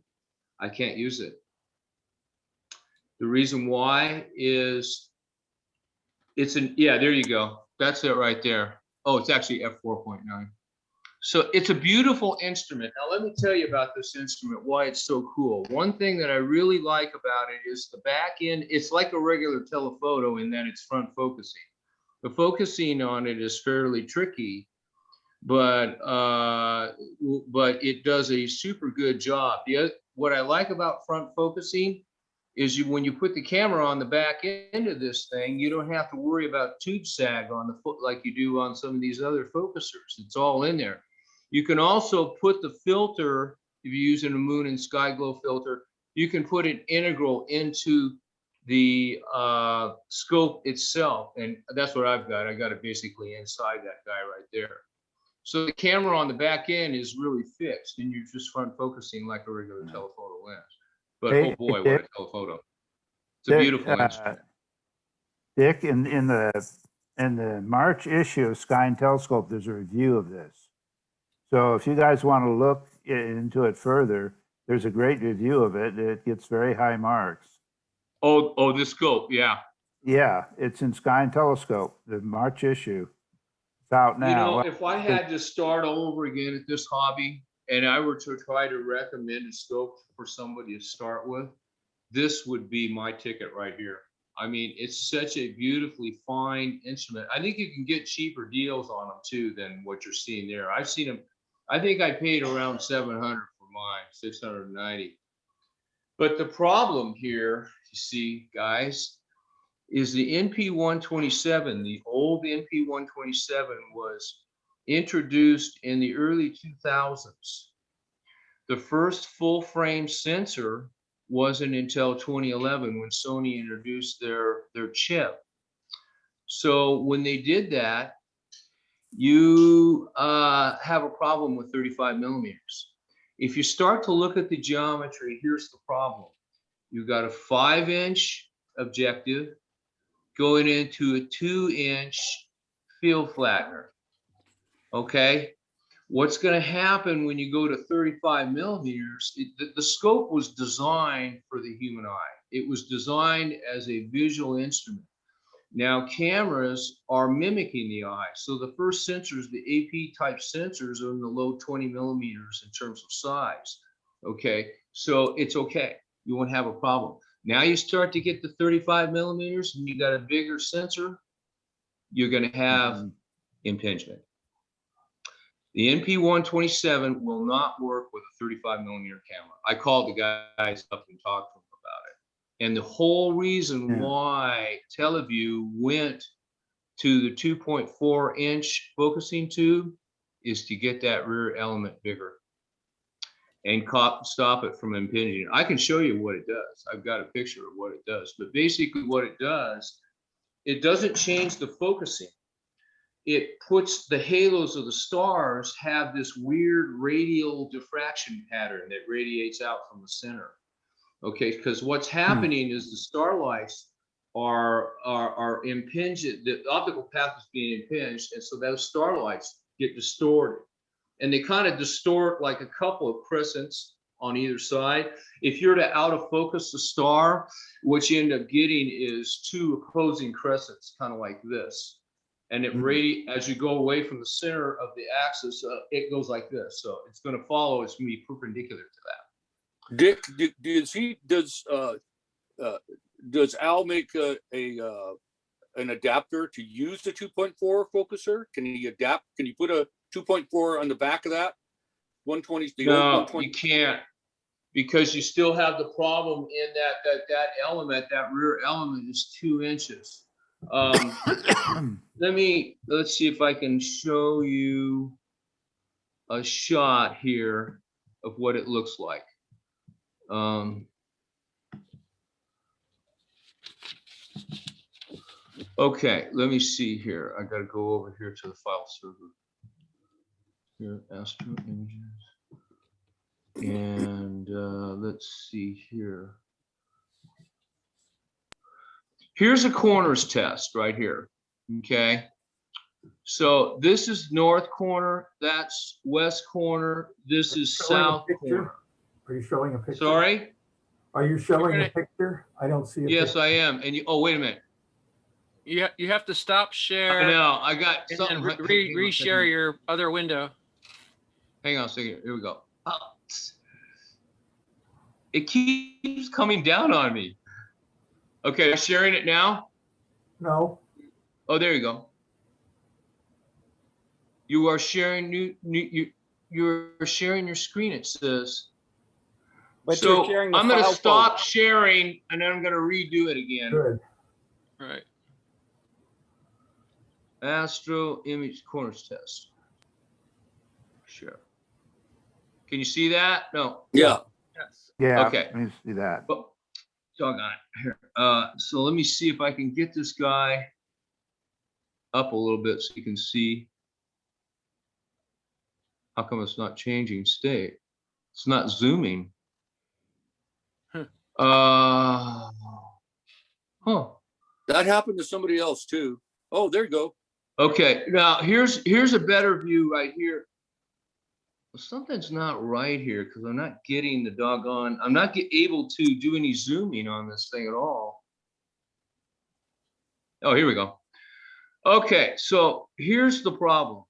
I can't use it. The reason why is yeah, there you go. That's it right there. Oh, it's actually f4.9. So it's a beautiful instrument. Now, let me tell you about this instrument, why it's so cool. One thing that I really like about it is the back end. It's like a regular telephoto in that it's front focusing. The focusing on it is fairly tricky, but it does a super good job. What I like about front focusing is when you put the camera on the back end of this thing, you don't have to worry about tube sag on the foot like you do on some of these other focusers. It's all in there. You can also put the filter, if you're using a moon and sky glow filter, you can put an integral into the scope itself. And that's what I've got. I got it basically inside that guy right there. So the camera on the back end is really fixed and you're just front focusing like a regular telephoto lens. But oh boy, what a telephoto. It's a beautiful instrument. Dick, in the March issue of Sky and Telescope, there's a review of this. So if you guys want to look into it further, there's a great review of it. It gets very high marks. Oh, the scope, yeah. Yeah, it's in Sky and Telescope, the March issue. It's out now. You know, if I had to start all over again at this hobby and I were to try to recommend a scope for somebody to start with, this would be my ticket right here. I mean, it's such a beautifully fine instrument. I think you can get cheaper deals on them too than what you're seeing there. I've seen them. I think I paid around $700 for mine, $690. But the problem here, you see, guys, is the NP127. The old NP127 was introduced in the early 2000s. The first full frame sensor wasn't until 2011 when Sony introduced their chip. So when they did that, you have a problem with 35 millimeters. If you start to look at the geometry, here's the problem. You've got a 5-inch objective going into a 2-inch field flattener. Okay. What's going to happen when you go to 35 millimeters? The scope was designed for the human eye. It was designed as a visual instrument. Now cameras are mimicking the eye. So the first sensors, the AP type sensors, are in the low 20 millimeters in terms of size. Okay, so it's okay. You won't have a problem. Now you start to get to 35 millimeters and you got a bigger sensor, you're going to have impingement. The NP127 will not work with a 35 millimeter camera. I called the guys up and talked to them about it. And the whole reason why TeleVue went to the 2.4-inch focusing tube is to get that rear element bigger and stop it from impinging. I can show you what it does. I've got a picture of what it does. But basically what it does, it doesn't change the focusing. It puts the halos of the stars have this weird radial diffraction pattern that radiates out from the center. Okay, because what's happening is the starlights are impinged, the optical path is being impinged, and so those starlights get distorted. And they kind of distort like a couple of crescents on either side. If you're to out of focus the star, what you end up getting is 2 opposing crescents, kind of like this. And it as you go away from the center of the axis, it goes like this. So it's going to follow, it's going to be perpendicular to that. Dick, does Al make an adapter to use the 2.4 focuser? Can he adapt? Can you put a 2.4 on the back of that? 120. No, you can't. because you still have the problem in that element, that rear element is 2 inches. Let's see if I can show you a shot here of what it looks like. Okay, let me see here. I gotta go over here to the file server. Here, Astro Images. And let's see here. Here's a corners test right here, okay? So this is north corner, that's west corner, this is south corner. Are you showing a picture? Sorry? Are you showing a picture? I don't see a Yes, picture. I am. And you, oh, wait a minute. You have to stop share. I know, I got And something. then reshare your other window. Hang on a second, here we go. Oh, it keeps coming down on me. Okay, sharing it now? No. Oh, there you go. You are sharing you're sharing your screen, it says. But So you're sharing the I'm gonna file stop sharing and then I'm gonna redo it again. Good. Right. Astro image corners test. Share. Can you see that? No. Yeah. Yes. Yeah, Okay. let me see that. Oh, doggone it. Here. So let me see if I can get this guy up a little bit so you can see. How come it's not changing state? It's not zooming. Huh. Huh. That happened to somebody else too. Oh, there you go. Okay, now here's a better view right here. Well, something's not right here because I'm not getting the doggone, I'm not able to do any zooming on this thing at all. Oh, here we go. Okay, so here's the problem.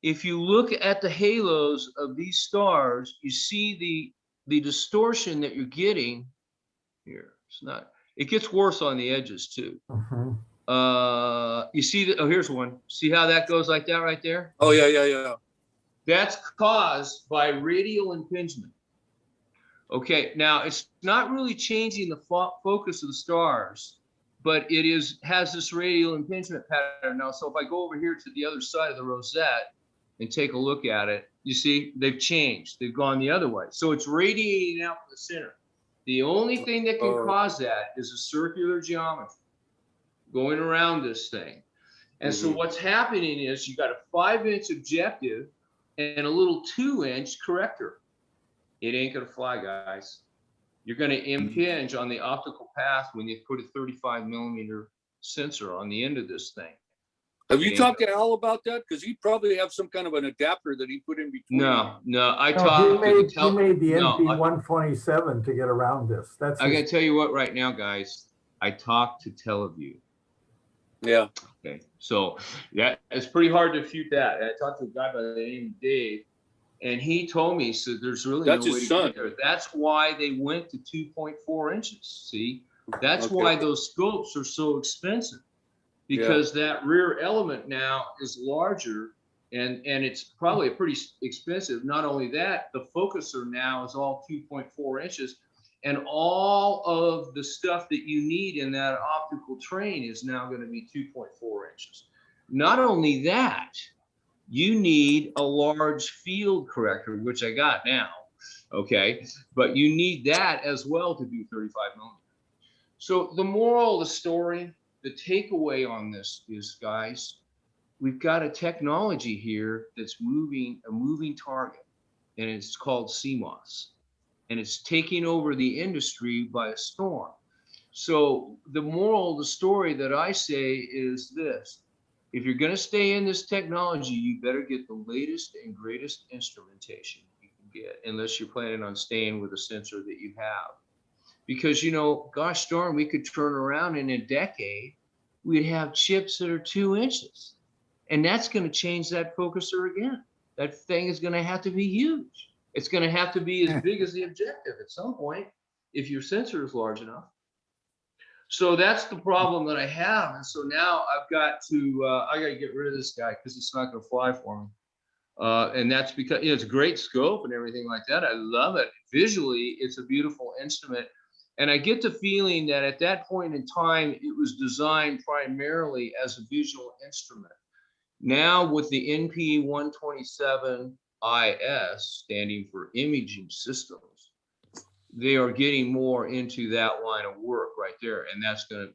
If you look at the halos of these stars, you see the distortion that you're getting here. It's not, it gets worse on the edges too. You see that, oh, here's one. See how that goes like that right there? Oh, yeah. That's caused by radial impingement. Okay, now it's not really changing the focus of the stars, but it has this radial impingement pattern. Now, so if I go over here to the other side of the Rosette and take a look at it, you see they've changed. They've gone the other way. So it's radiating out from the center. The only thing that can cause that is a circular geometry going around this thing. And so what's happening is you got a 5-inch objective and a little 2-inch corrector. It ain't gonna fly, guys. You're gonna impinge on the optical path when you put a 35mm sensor on the end of this thing. Have you talked to Al about that? Because he probably have some kind of an adapter that he put in between. No, I No, talked to the he made the NP127 to get around this. That's I gotta tell you what right now, guys. I talked to TeleView. Yeah. Okay, so yeah, it's pretty hard to refute that. I talked to a guy by the name of Dave, and he told me, so there's really That's no way his to son. get there. That's why they went to 2.4 inches. See, that's why those scopes are so expensive, because that rear element now is larger, and it's probably a pretty expensive. Not only that, the focuser now is all 2.4 inches. And all of the stuff that you need in that optical train is now going to be 2.4 inches. Not only that, you need a large field corrector, which I got now, okay? But you need that as well to do 35mm. So the moral of the story, the takeaway on this is, guys, we've got a technology here that's moving, a moving target, and it's called CMOS. And it's taking over the industry by a storm. So the moral of the story that I say is this: if you're going to stay in this technology, you better get the latest and greatest instrumentation you can get, unless you're planning on staying with a sensor that you have. Because, you know, gosh darn, we could turn around in a decade, we'd have chips that are 2 inches. And that's going to change that focuser again. That thing is going to have to be huge. It's going to have to be as big as the objective at some point if your sensor is large enough. So that's the problem that I have. And so now I've got to, I got to get rid of this guy because it's not going to fly for me. And that's because it's a great scope and everything like that. I love it. Visually, it's a beautiful instrument. And I get the feeling that at that point in time, it was designed primarily as a visual instrument. Now with the NP127IS, standing for imaging systems, they are getting more into that line of work right there. And that's the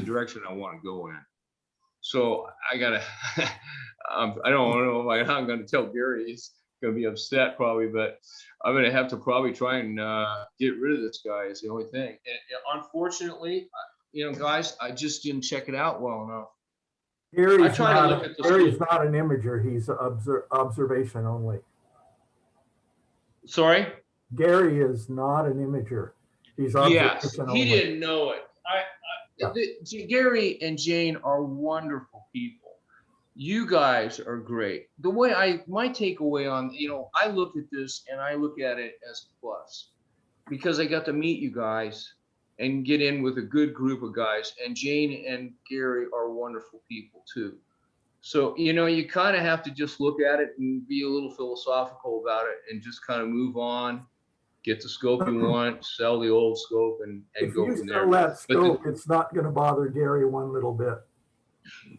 direction I want to go in. So I gotta, I don't know if I'm gonna tell Gary, he's gonna be upset probably, but I'm gonna have to probably try and get rid of this guy is the only thing. And unfortunately, guys, I just didn't check it out well enough. Gary's try to look at the Gary's scope. not an imager. He's observation only. Sorry? Gary is not an imager. He's Yes, observation he only. didn't know it. Gary and Jane are wonderful people. You guys are great. My takeaway on, I look at this and I look at it as a plus because I got to meet you guys and get in with a good group of guys. And Jane and Gary are wonderful people too. So, you kind of have to just look at it and be a little philosophical about it and just kind of move on, get the scope you want, sell the old scope and go from there. If you sell that scope, it's not going to bother Gary one little bit.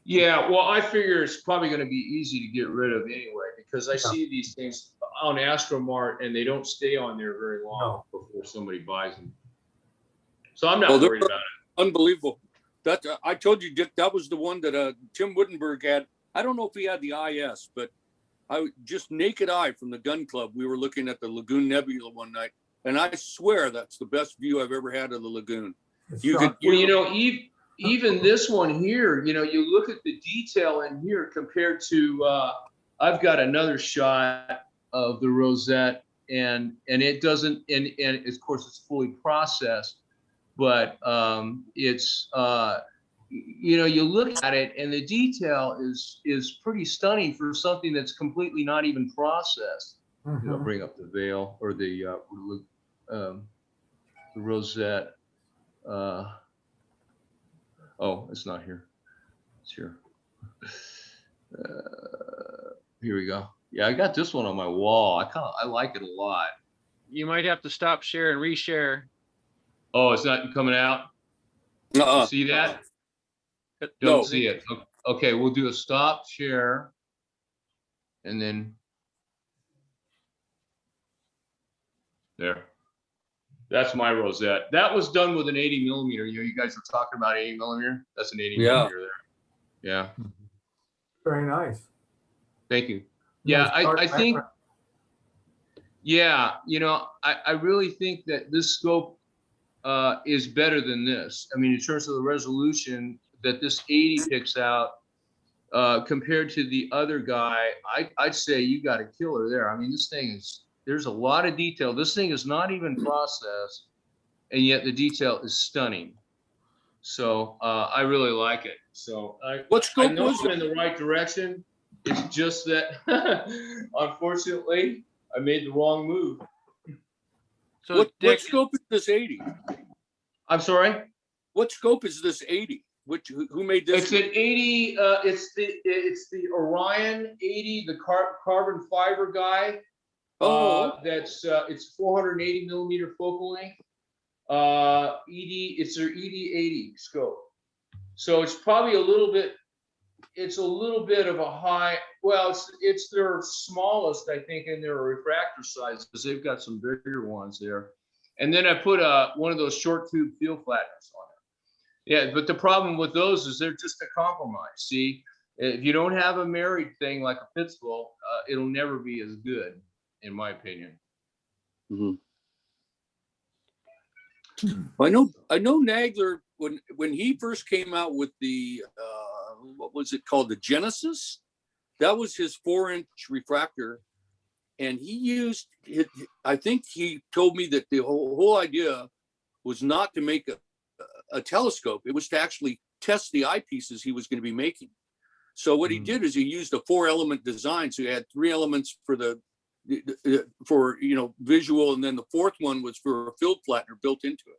Yeah, well, I figure it's probably going to be easy to get rid of anyway, because I see these things on Astromart and they don't stay on there very long before somebody buys them. So I'm not worried about it. Unbelievable. That I told you, Dick, that was the one that Tim Wittenberg had. I don't know if he had the IS, but I just naked eye from the gun club. We were looking at the Lagoon Nebula one night, and I swear that's the best view I've ever had of the lagoon. Even this one here, you look at the detail in here compared to, I've got another shot of the Rosette, and it doesn't, and of course it's fully processed, but it's, you look at it and the detail is pretty stunning for something that's completely not even processed. Mm-hmm. I'll bring up the veil or the Rosette. Oh, it's not here. It's here. Here we go. Yeah, I got this one on my wall. I like it a lot. You might have to stop share and reshare. Oh, it's not coming out? See that? Don't see it. Okay, we'll do a stop share. And then there. That's my Rosette. That was done with an 80 millimeter. You guys were talking about 80 millimeter. That's an 80 millimeter there. Yeah. Very nice. Thank you. Yeah, I think. Yeah, I really think that this scope is better than this. I mean, in terms of the resolution that this 80 picks out compared to the other guy, I'd say you got a killer there. I mean, this thing is. There's a lot of detail. This thing is not even processed, and yet the detail is stunning. So I really like it. So I know I'm in the right direction. It's just that, unfortunately, I made the wrong move. So what scope is this 80? I'm sorry? What scope is this 80? Who made this? It's an 80. It's the Orion 80, the carbon fiber guy. It's 480 millimeter focal length. It's their ED80 scope. So it's probably a little bit of a high, well, it's their smallest, I think, in their refractor size, because they've got some bigger ones there. And then I put one of those short tube field flatteners on it. Yeah, but the problem with those is they're just a compromise. See, if you don't have a married thing like a Pittsburgh, it'll never be as good, in my opinion. Mm-hmm. I know Nagler when he first came out with the what was it called, the Genisys? That was his 4-inch refractor, and he used it. I think he told me that the whole idea was not to make a telescope; it was to actually test the eyepieces he was going to be making. So what he did is he used a 4-element design. So he had 3 elements for visual, and then the 4th one was for a field flattener built into it.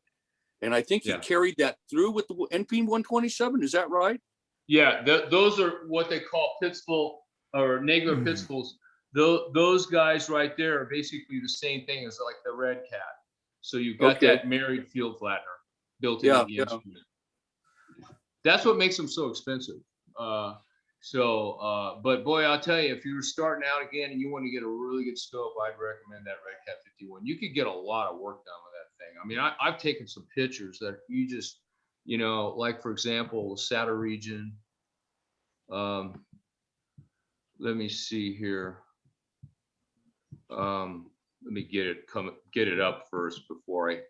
And I think he carried that through with the NP127. Is that right? Yeah, those are what they call Pittsburgh or Nagler pistols, those guys right there are basically the same thing as like the Red Cat. So you've got Okay. that married field flattener built into the instrument. That's what makes them so expensive. But boy, I'll tell you, if you're starting out again and you want to get a really good scope, I'd recommend that Red Cat 51. You could get a lot of work done with that thing. I mean, I've taken some pictures that you just, you know, like for example, Saturn region. Let me see here. Let me get it up first before I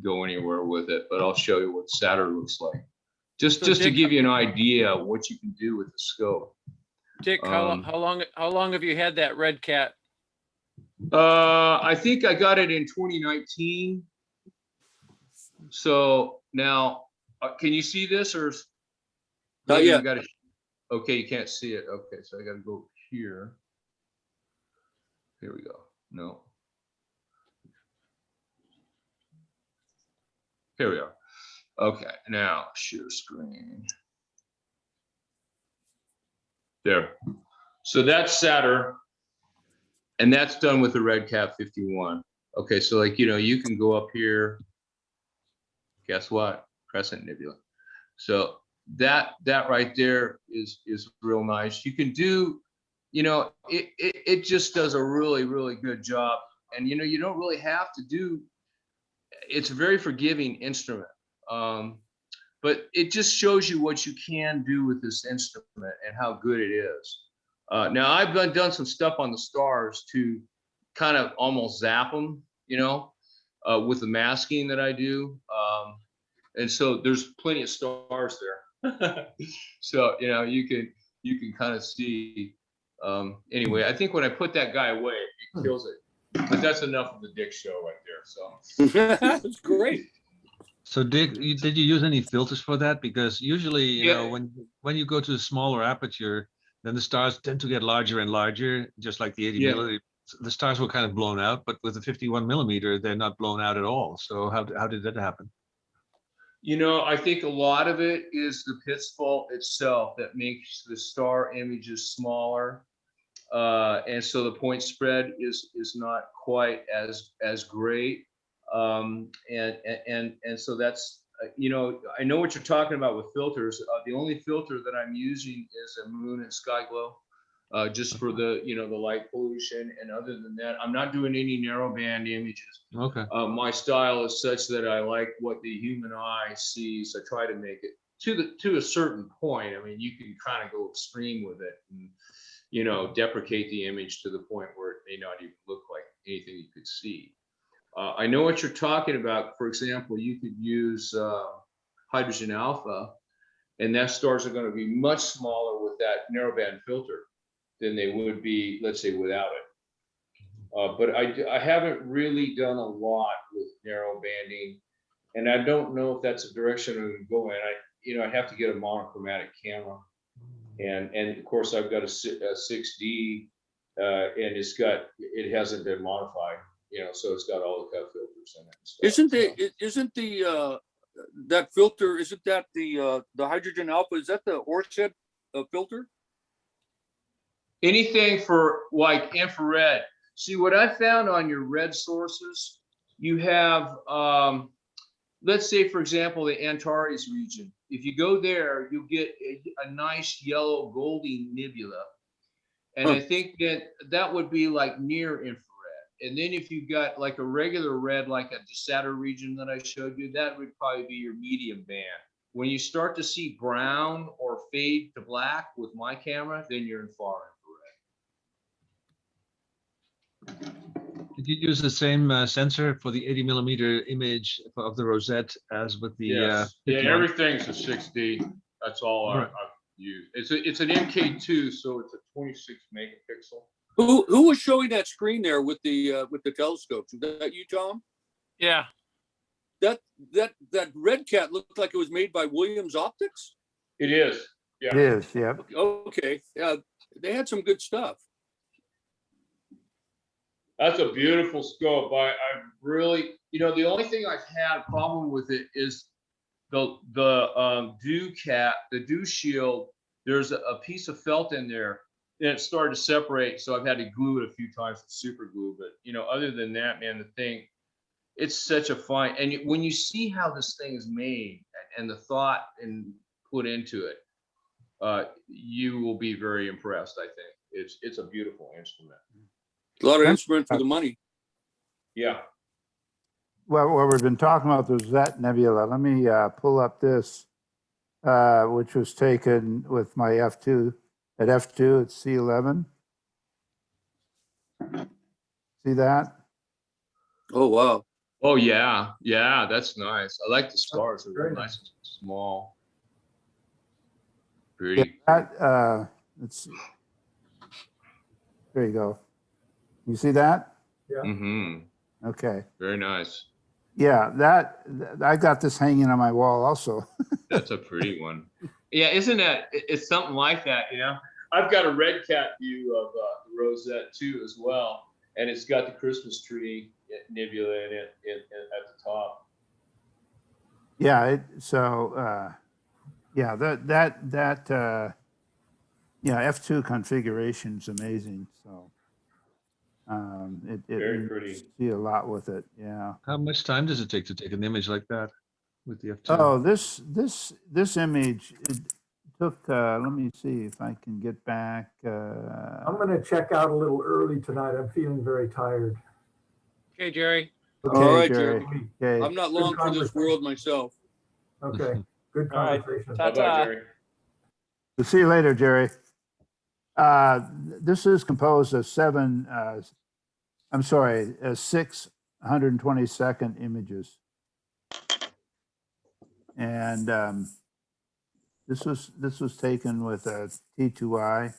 go anywhere with it. But I'll show you what Saturn looks like. Just to give you an idea of what you can do with the scope. Dick, how long have you had that Red Cat? I think I got it in 2019. So now, can you see this or? Not yet. Okay, you can't see it. Okay, so I got to go here. Here we go. No. Here we are. Okay, now share screen. There. So that's Saturn, and that's done with the Red Cat 51. Okay, so like, you know, you can go up here. Guess what? Crescent Nebula. So that right there is real nice. You can do, you know, it just does a really, really good job. And, you know, you don't really have to do, it's a very forgiving instrument. But it just shows you what you can do with this instrument and how good it is. Now I've done some stuff on the stars to kind of almost zap them, you know, with the masking that I do. And so there's plenty of stars there. So, you know, you can kind of see. Anyway, I think when I put that guy away, it kills it. But that's enough of the Dick show right there. So That's great. So Dick, did you use any filters for that? Because usually, you know, when you go to a smaller aperture, then the stars tend to get larger and larger, just like the 80 millimeter. The stars were kind of blown out, but with the 51 millimeter, they're not blown out at all. So how did that happen? You know, I think a lot of it is the pitch fault itself that makes the star images smaller. And so the point spread is not quite as great. And so that's, you know, I know what you're talking about with filters. The only filter that I'm using is a moon and sky glow, just for the, you know, the light pollution. And other than that, I'm not doing any narrow band images. Okay. My style is such that I like what the human eye sees. I try to make it to a certain point. I mean, you can kind of go extreme with it and, you know, deprecate the image to the point where it may not even look like anything you could see. I know what you're talking about. For example, you could use hydrogen alpha, and that stars are going to be much smaller with that narrowband filter than they would be, let's say, without it. But I haven't really done a lot with narrow banding, and I don't know if that's a direction I'm going to go in. I have to get a monochromatic camera, and of course I've got a 6D, and it hasn't been modified. You know, so it's got all the cut filters in it. Isn't that filter? Isn't that the hydrogen alpha? Is that the Rosette filter? Anything for like infrared. See, what I found on your red sources, you have, let's say, for example, the Antares region. If you go there, you'll get a nice yellow goldy nebula, and I think that would be like near infrared. And then if you got like a regular red, like at the Saturn region that I showed you, that would probably be your medium band. When you start to see brown or fade to black with my camera, then you're in far infrared. Did you use the same sensor for the 80 millimeter image of the Rosette as with the? Yes. Yeah, everything's a 6D. That's all I've used. It's an MK2, so it's a 26 megapixel. Who was showing that screen there with the telescopes? Is that you, Tom? Yeah. That Red Cat looked like it was made by Williams Optics. It is. Yeah. It is. Yeah. Okay. Yeah, they had some good stuff. That's a beautiful scope. I really, you know, the only thing I've had a problem with it is the dew cap, the dew shield. There's a piece of felt in there then it started to separate. So I've had to glue it a few times with super glue. But you know, other than that, man, the thing, it's such a fine. And when you see how this thing is made and the thought and put into it, you will be very impressed. I think it's a beautiful instrument. A lot of instrument for the money. Yeah. Well, we've been talking about the Rosette Nebula. Let me pull up this, which was taken with my F2 at F2 at C11. See that? Oh, wow. Oh yeah, yeah, that's nice. I like the stars. They're Very real nice and small. Yeah, Pretty. that, let's see. There you go. You see that? Yeah. Mm-hmm. Okay. Very nice. Yeah, I got this hanging on my wall also. That's a pretty one. Yeah, isn't that? It's something like that, you know. I've got a red cat view of the Rosette too, as well, and it's got the Christmas tree nebula in it at the top. Yeah, yeah, yeah, F2 configuration is amazing. So Very pretty. see a lot with it. Yeah. How much time does it take to take an image like that with the F2? Oh, this image, it took, let me see if I can get back. I'm going to check out a little early tonight. I'm feeling very tired. Okay, Jerry. Okay, All right, Jerry. Okay. I'm not long for this world myself. Okay, good All right. conversation. Bye-bye, Jerry. We'll see you later, Jerry. This is composed of 6 122nd images. And this was taken with a T2i,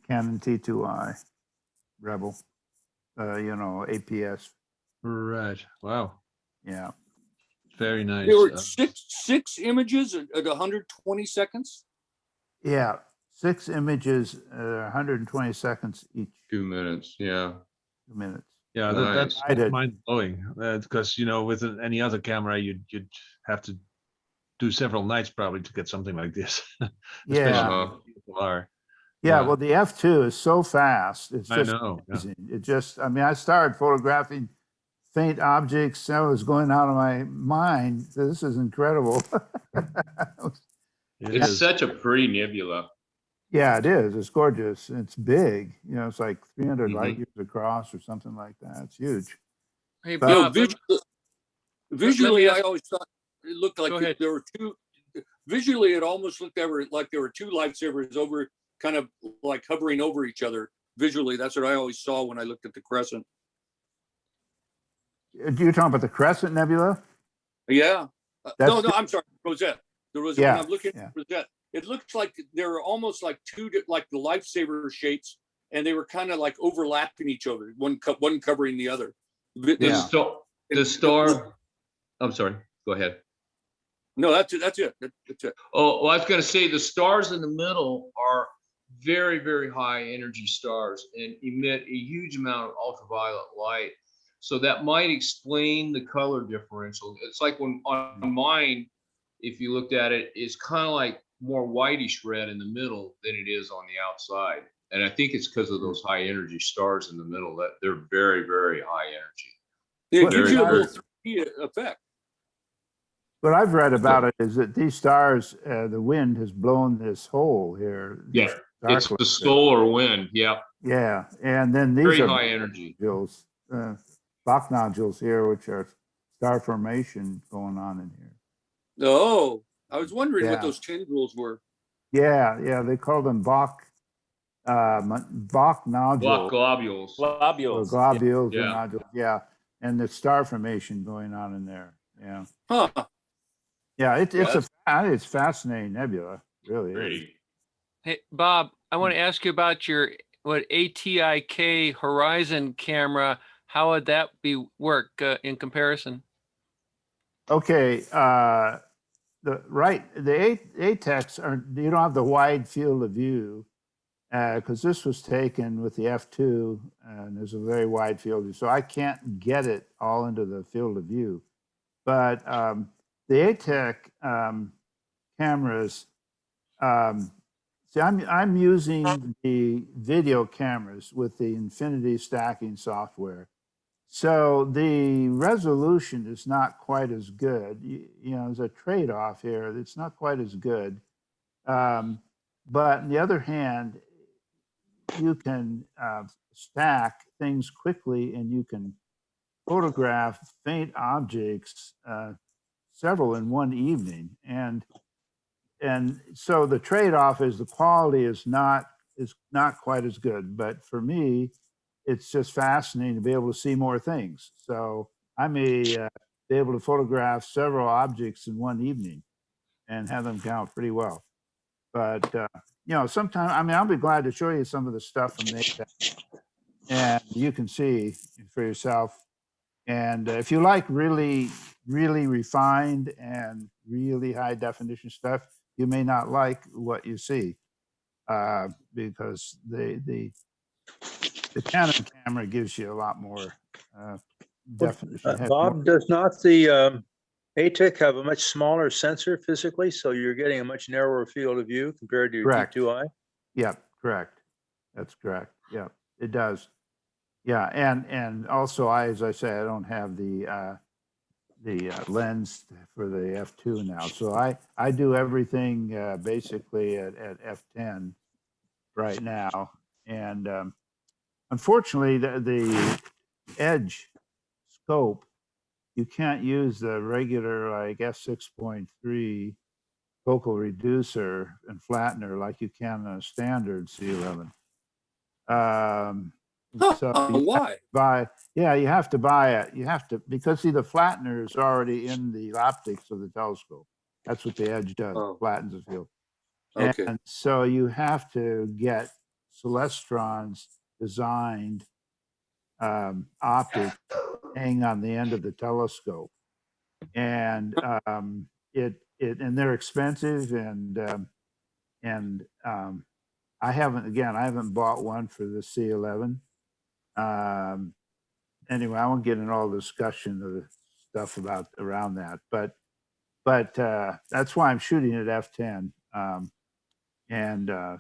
Canon T2i Rebel, APS. Right. Wow. Yeah. Very nice. There were six images at 120 seconds. Yeah. 6 images, 120 seconds each. 2 minutes. Yeah. 2 minutes. Yeah, Nice. that's mind blowing. Because with any other camera, you'd have to do several nights probably to get something like this. Yeah. DSLR. Yeah, well, the F2 is so fast. It's I just know. Yeah. amazing. It just, I started photographing faint objects. That was going out of my mind. This is incredible. It It's is. such a pretty nebula. Yeah, it is. It's gorgeous. It's big. It's like 300 Mhm. light years across or something like that. It's huge. Hey, But- Bob. Visually, ask- I always thought it looked like Go ahead. there were two. Visually, it almost looked like there were two lightsabers over, kind of like hovering over each other. Visually, that's what I always saw when I looked at the Crescent. You're talking about the Crescent Nebula? Yeah. That's No, I'm sorry, Rosette. The Rosette. Yeah, When I'm looking yeah. at Rosette, it looks like they were almost like like the lightsaber shapes, and they were kind of like overlapping each other, one covering the other. The Yeah. star. I'm sorry. Go ahead. No, that's it. That's it. That's it. Oh, well, I was going to say the stars in the middle are very, very high energy stars and emit a huge amount of ultraviolet light. So that might explain the color differential. It's like when on mine, if you looked at it, it's kind of like more whitish red in the middle than it is on the outside. And I think it's because of those high energy stars in the middle that they're very, very high energy. It What- gives you a Very, little 3D effect. What I've read about it is that these stars, the wind has blown this hole here. Yeah, these it's dark the ones. solar wind. Yeah, Yeah, and then these very are high energy. nodules, Bach nodules here, which are star formation going on in here. Oh, I was wondering what Yeah. those tendrils were. Yeah, they call them Bach Block nodules. globules. Or Globules. globules or Yeah. nodules, yeah. And the star formation going on in there, yeah. Huh. Yeah, it's Yeah, it's fascinating nebula, really is. Pretty. Hey, Bob, I want to ask you about your Atik Horizon camera. How would that work in comparison? Okay, the ATEX you don't have the wide field of view because this was taken with the F2 and there's a very wide field of view, so I can't get it all into the field of view. But the ATEC cameras See, I'm using the video cameras with the infinity stacking software. So the resolution is not quite as good. You know, there's a trade-off here. It's not quite as good. But on the other hand, you can stack things quickly and you can photograph faint objects, several in one evening. And so the trade-off is the quality is not quite as good. But for me, it's just fascinating to be able to see more things. So I may be able to photograph several objects in one evening and have them count pretty well. But you know, sometimes, I mean, I'll be glad to show you some of the stuff from ATEC, and you can see for yourself. And if you like really, really refined and really high definition stuff, you may not like what you see because the Canon camera gives you a lot more definition. It has more- Bob, does not the ATEC have a much smaller sensor physically, so you're getting a much narrower field of view compared to your Correct. T2i? Yep, correct. That's correct. Yeah, it does. Yeah, and also as I say, I don't have the lens for the F2 now, so I do everything basically at F10 right now, and unfortunately the edge scope, you can't use the regular like f6.3 focal reducer and flattener like you can on a standard C11. So you Why? you have to buy it. You have to, because see, the flattener is already in the optics of the telescope. That's what the edge does, Oh. flattens the field. Okay. And so you have to get Celestrons designed optic hang on the end of the telescope, and and they're expensive, and I haven't bought one for the C11. Anyway, I won't get into all the discussion of the stuff around that, but that's why I'm shooting at f10, and so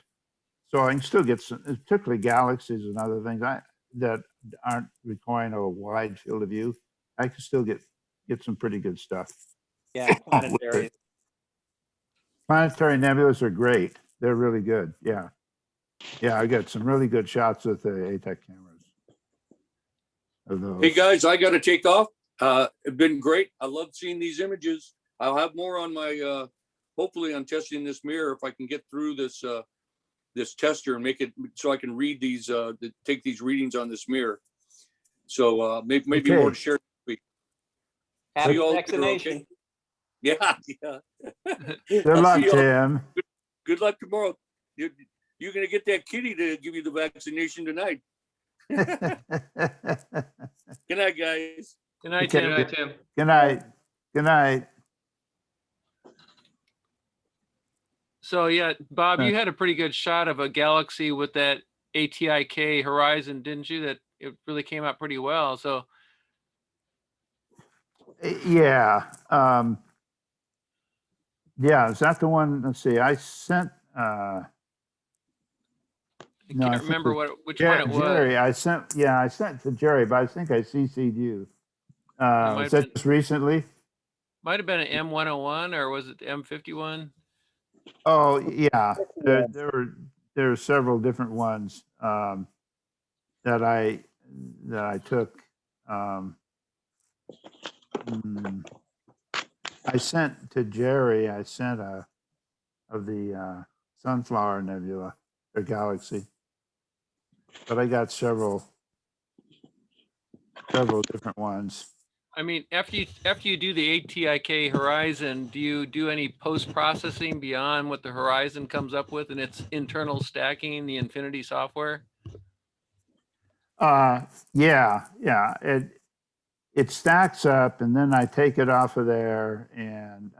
I can still get some, particularly galaxies and other things that aren't requiring a wide field of view. I can still get some pretty good stuff. Yeah, planetary. Planetary nebulas are great. They're really good. Yeah. Yeah, I got some really good shots with the ATEC cameras. Of those. Hey guys, I got to take off. It's been great. I love seeing these images. I'll have more on my, hopefully on testing this mirror, if I can get through this this tester and make it so I can read these, take these readings on this mirror. So maybe Okay. more to share this week. Happy you all later, vaccination. okay? Yeah, yeah. Good I'll luck, see y'all. Tim. Good luck tomorrow. You're going to get that kitty to give you the vaccination tonight. Good night, guys. Good night, Okay. Tim. Good night, Tim. Good night. Good night. So yeah, Bob, Right. you had a pretty good shot of a galaxy with that Atik Horizon, didn't you? That it really came out pretty well. So Yeah. Yeah, is that the one? Let's see. I sent I No, I can't think remember it- which one it was. Jerry, I sent to Jerry, but I think I CC'd you. might Is have that just recently? Might have been an M101 or was it M51? Oh, yeah. There were several different ones that I took. I sent to Jerry. I sent of the Sunflower Nebula or galaxy, but I got several different ones. I mean, after you do the Atik Horizon, do you do any post-processing beyond what the Horizon comes up with in its internal stacking, the Infinity software? Yeah. It stacks up, and then I take it off of there, and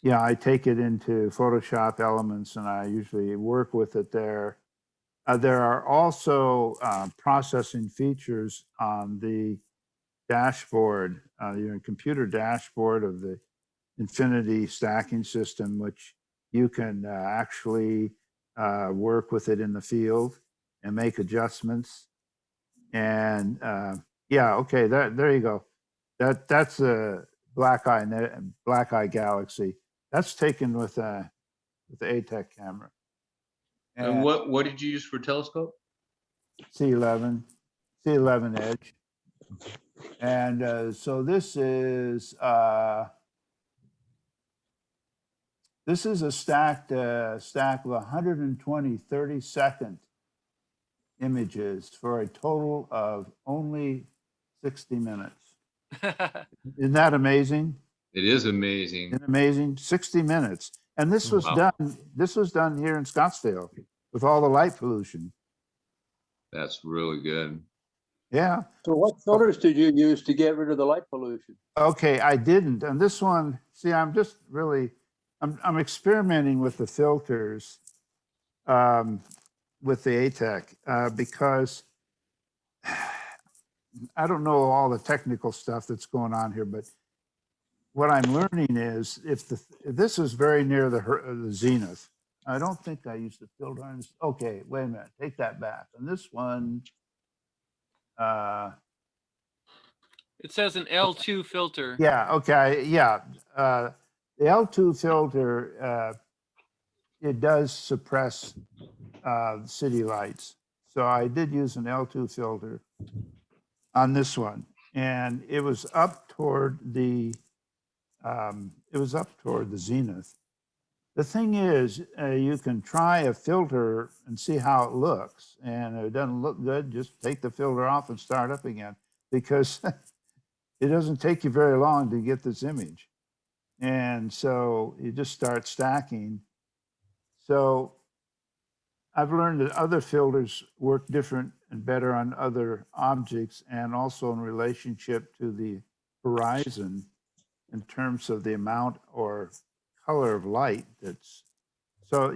I take it into Photoshop Elements, and I usually work with it there. There are also processing features on the dashboard, your computer dashboard of the Infinity stacking system, which you can actually work with it in the field and make adjustments. And yeah, okay, there you go. That's a Blackeye Galaxy. That's taken with the Atik camera. And what did you use for telescope? C11 Edge. And so this is a stack of 120 30-second images for a total of only 60 minutes. Isn't that amazing? It is amazing. Isn't it amazing? 60 minutes. And this was Wow. done here in Scottsdale with all the light pollution. That's really good. Yeah. So what filters did you use to get rid of the light pollution? Okay, I didn't. And this one, see, I'm just really, I'm experimenting with the filters with the Atik because I don't know all the technical stuff that's going on here, but what I'm learning is if this is very near the zenith. I don't think I used the filter on this. Okay, wait a minute, take that back. And this one, It says an L2 filter. yeah, okay, yeah. The L2 filter, it does suppress city lights. So I did use an L2 filter on this one, and it was up toward the zenith. The thing is, you can try a filter and see how it looks, and if it doesn't look good, just take the filter off and start up again, because it doesn't take you very long to get this image. And so you just start stacking. So I've learned that other filters work different and better on other objects, and also in relationship to the horizon in terms of the amount or color of light that's, so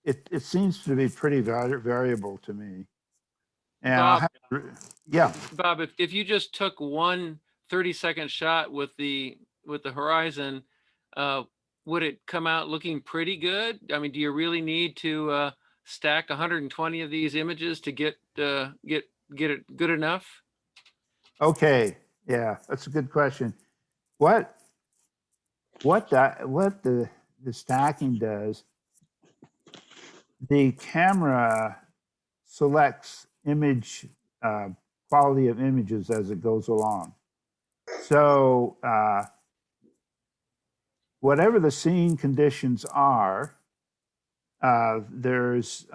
it seems to be pretty variable to me. And Bob, yeah. Bob, if you just took one 30-second shot with the horizon, would it come out looking pretty good? I mean, do you really need to stack 120 of these images to get it good enough? Okay, yeah, that's a good question. What the stacking does, the camera selects image quality of images as it goes along. So whatever the scene conditions are, there's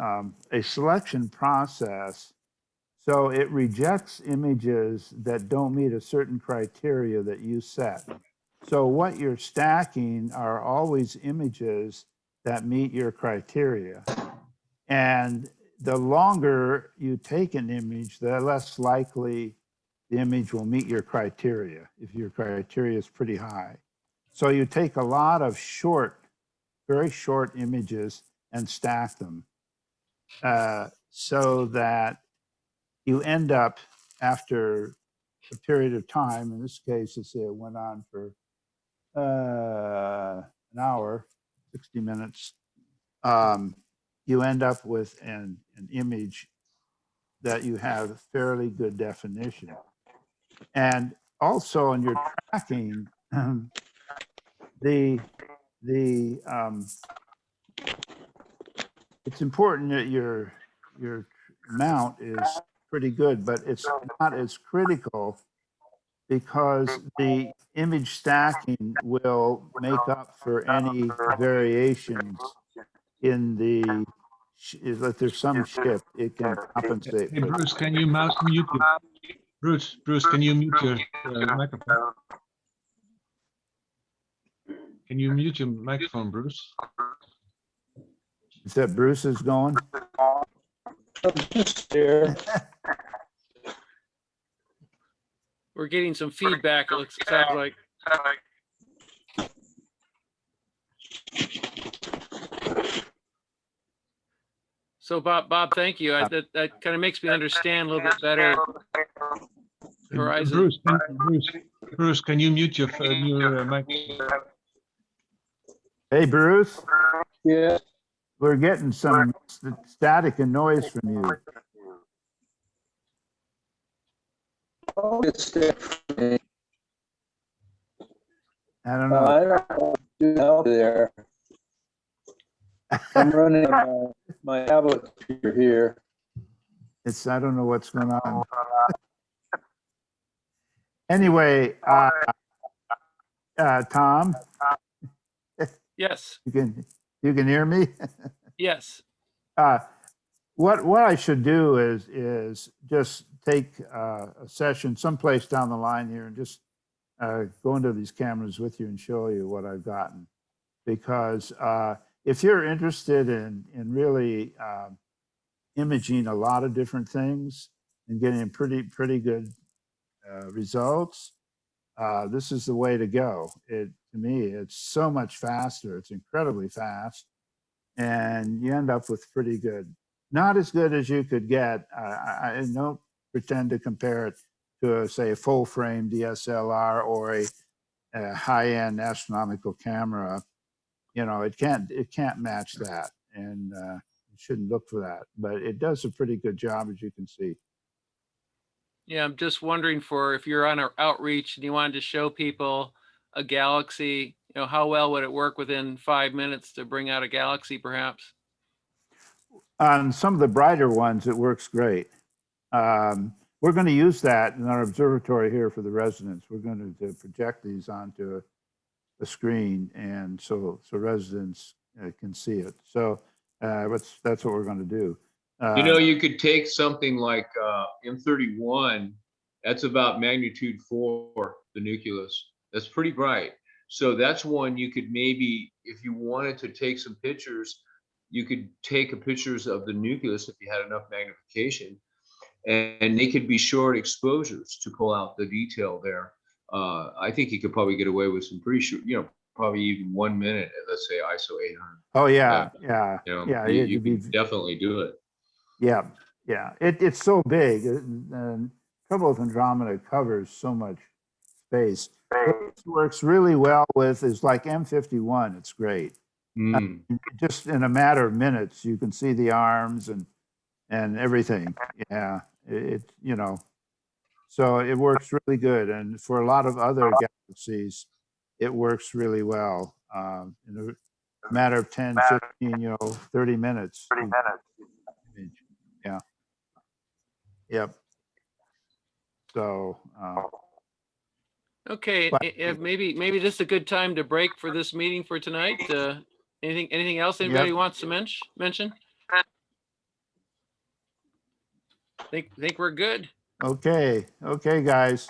a selection process. So it rejects images that don't meet a certain criteria that you set. So what you're stacking are always images that meet your criteria. And the longer you take an image, the less likely the image will meet your criteria, if your criteria is pretty high. So you take a lot of very short images and stack them so that you end up, after a period of time, in this case, let's say it went on for an hour, 60 minutes, you end up with an image that you have fairly good definition. And also in your tracking, it's important that your mount is pretty good, but it's not as critical, because the image stacking will make up for any variations in the, if there's some shift, it can compensate. Hey, Bruce, can you mute your, Bruce, can you mute your microphone? Can you mute your microphone, Bruce? Is that Bruce is going? Here. We're getting some feedback, it sounds like. So Bob, thank you. That kind of makes me understand a little bit better. Horizon. Bruce, can you mute your microphone? Hey, Bruce, Yeah. we're getting some static and noise from you. Oh, it's different. I don't know. I don't know what to do out there. I'm running my tablet here. I don't know what's going on. Anyway, Tom, Yes, you can hear me? yes. What I should do is just take a session someplace down the line here and just go into these cameras with you and show you what I've gotten. Because if you're interested in really imaging a lot of different things and getting pretty good results, this is the way to go. To me, it's so much faster. It's incredibly fast, and you end up with pretty good. Not as good as you could get. I don't pretend to compare it to, say, a full frame DSLR or a high-end astronomical camera. You know, it can't match that, and you shouldn't look for that. But it does a pretty good job, as you can see. Yeah, I'm just wondering if you're on our outreach and you wanted to show people a galaxy, how well would it work within 5 minutes to bring out a galaxy, perhaps? On some of the brighter ones, it works great. We're going to use that in our observatory here for the residents. We're going to project these onto a screen, and so residents can see it. So that's what we're going to do. You could take something like M31. That's about magnitude 4, the nucleus. That's pretty bright. So that's one you could maybe, if you wanted to take some pictures, you could take pictures of the nucleus if you had enough magnification, and they could be short exposures to pull out the detail there. I think you could probably get away with some pretty short, probably even 1 minute, let's say ISO 800. Oh yeah, yeah. You can definitely do it. Yeah, yeah. It's so big. And trouble with Andromeda covers so much space. What works really well with is like M51. It's great. Just in a matter of minutes, you can see the arms and everything. Yeah, so it works really good. And for a lot of other galaxies, it works really well. In a matter of 10, 15, 30 minutes. Yeah. Yep. So. Okay, maybe this is a good time to break for this meeting for tonight. Anything else anybody wants to mention? Think we're good. Okay, guys.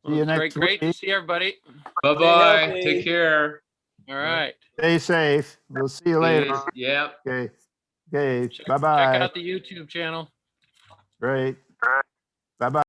Well, See you it's next great to week. see everybody. Bye-bye. Take care. All right. Stay safe. We'll see you later. Yep. Okay. Check Bye-bye. out the YouTube channel. Great. Bye-bye.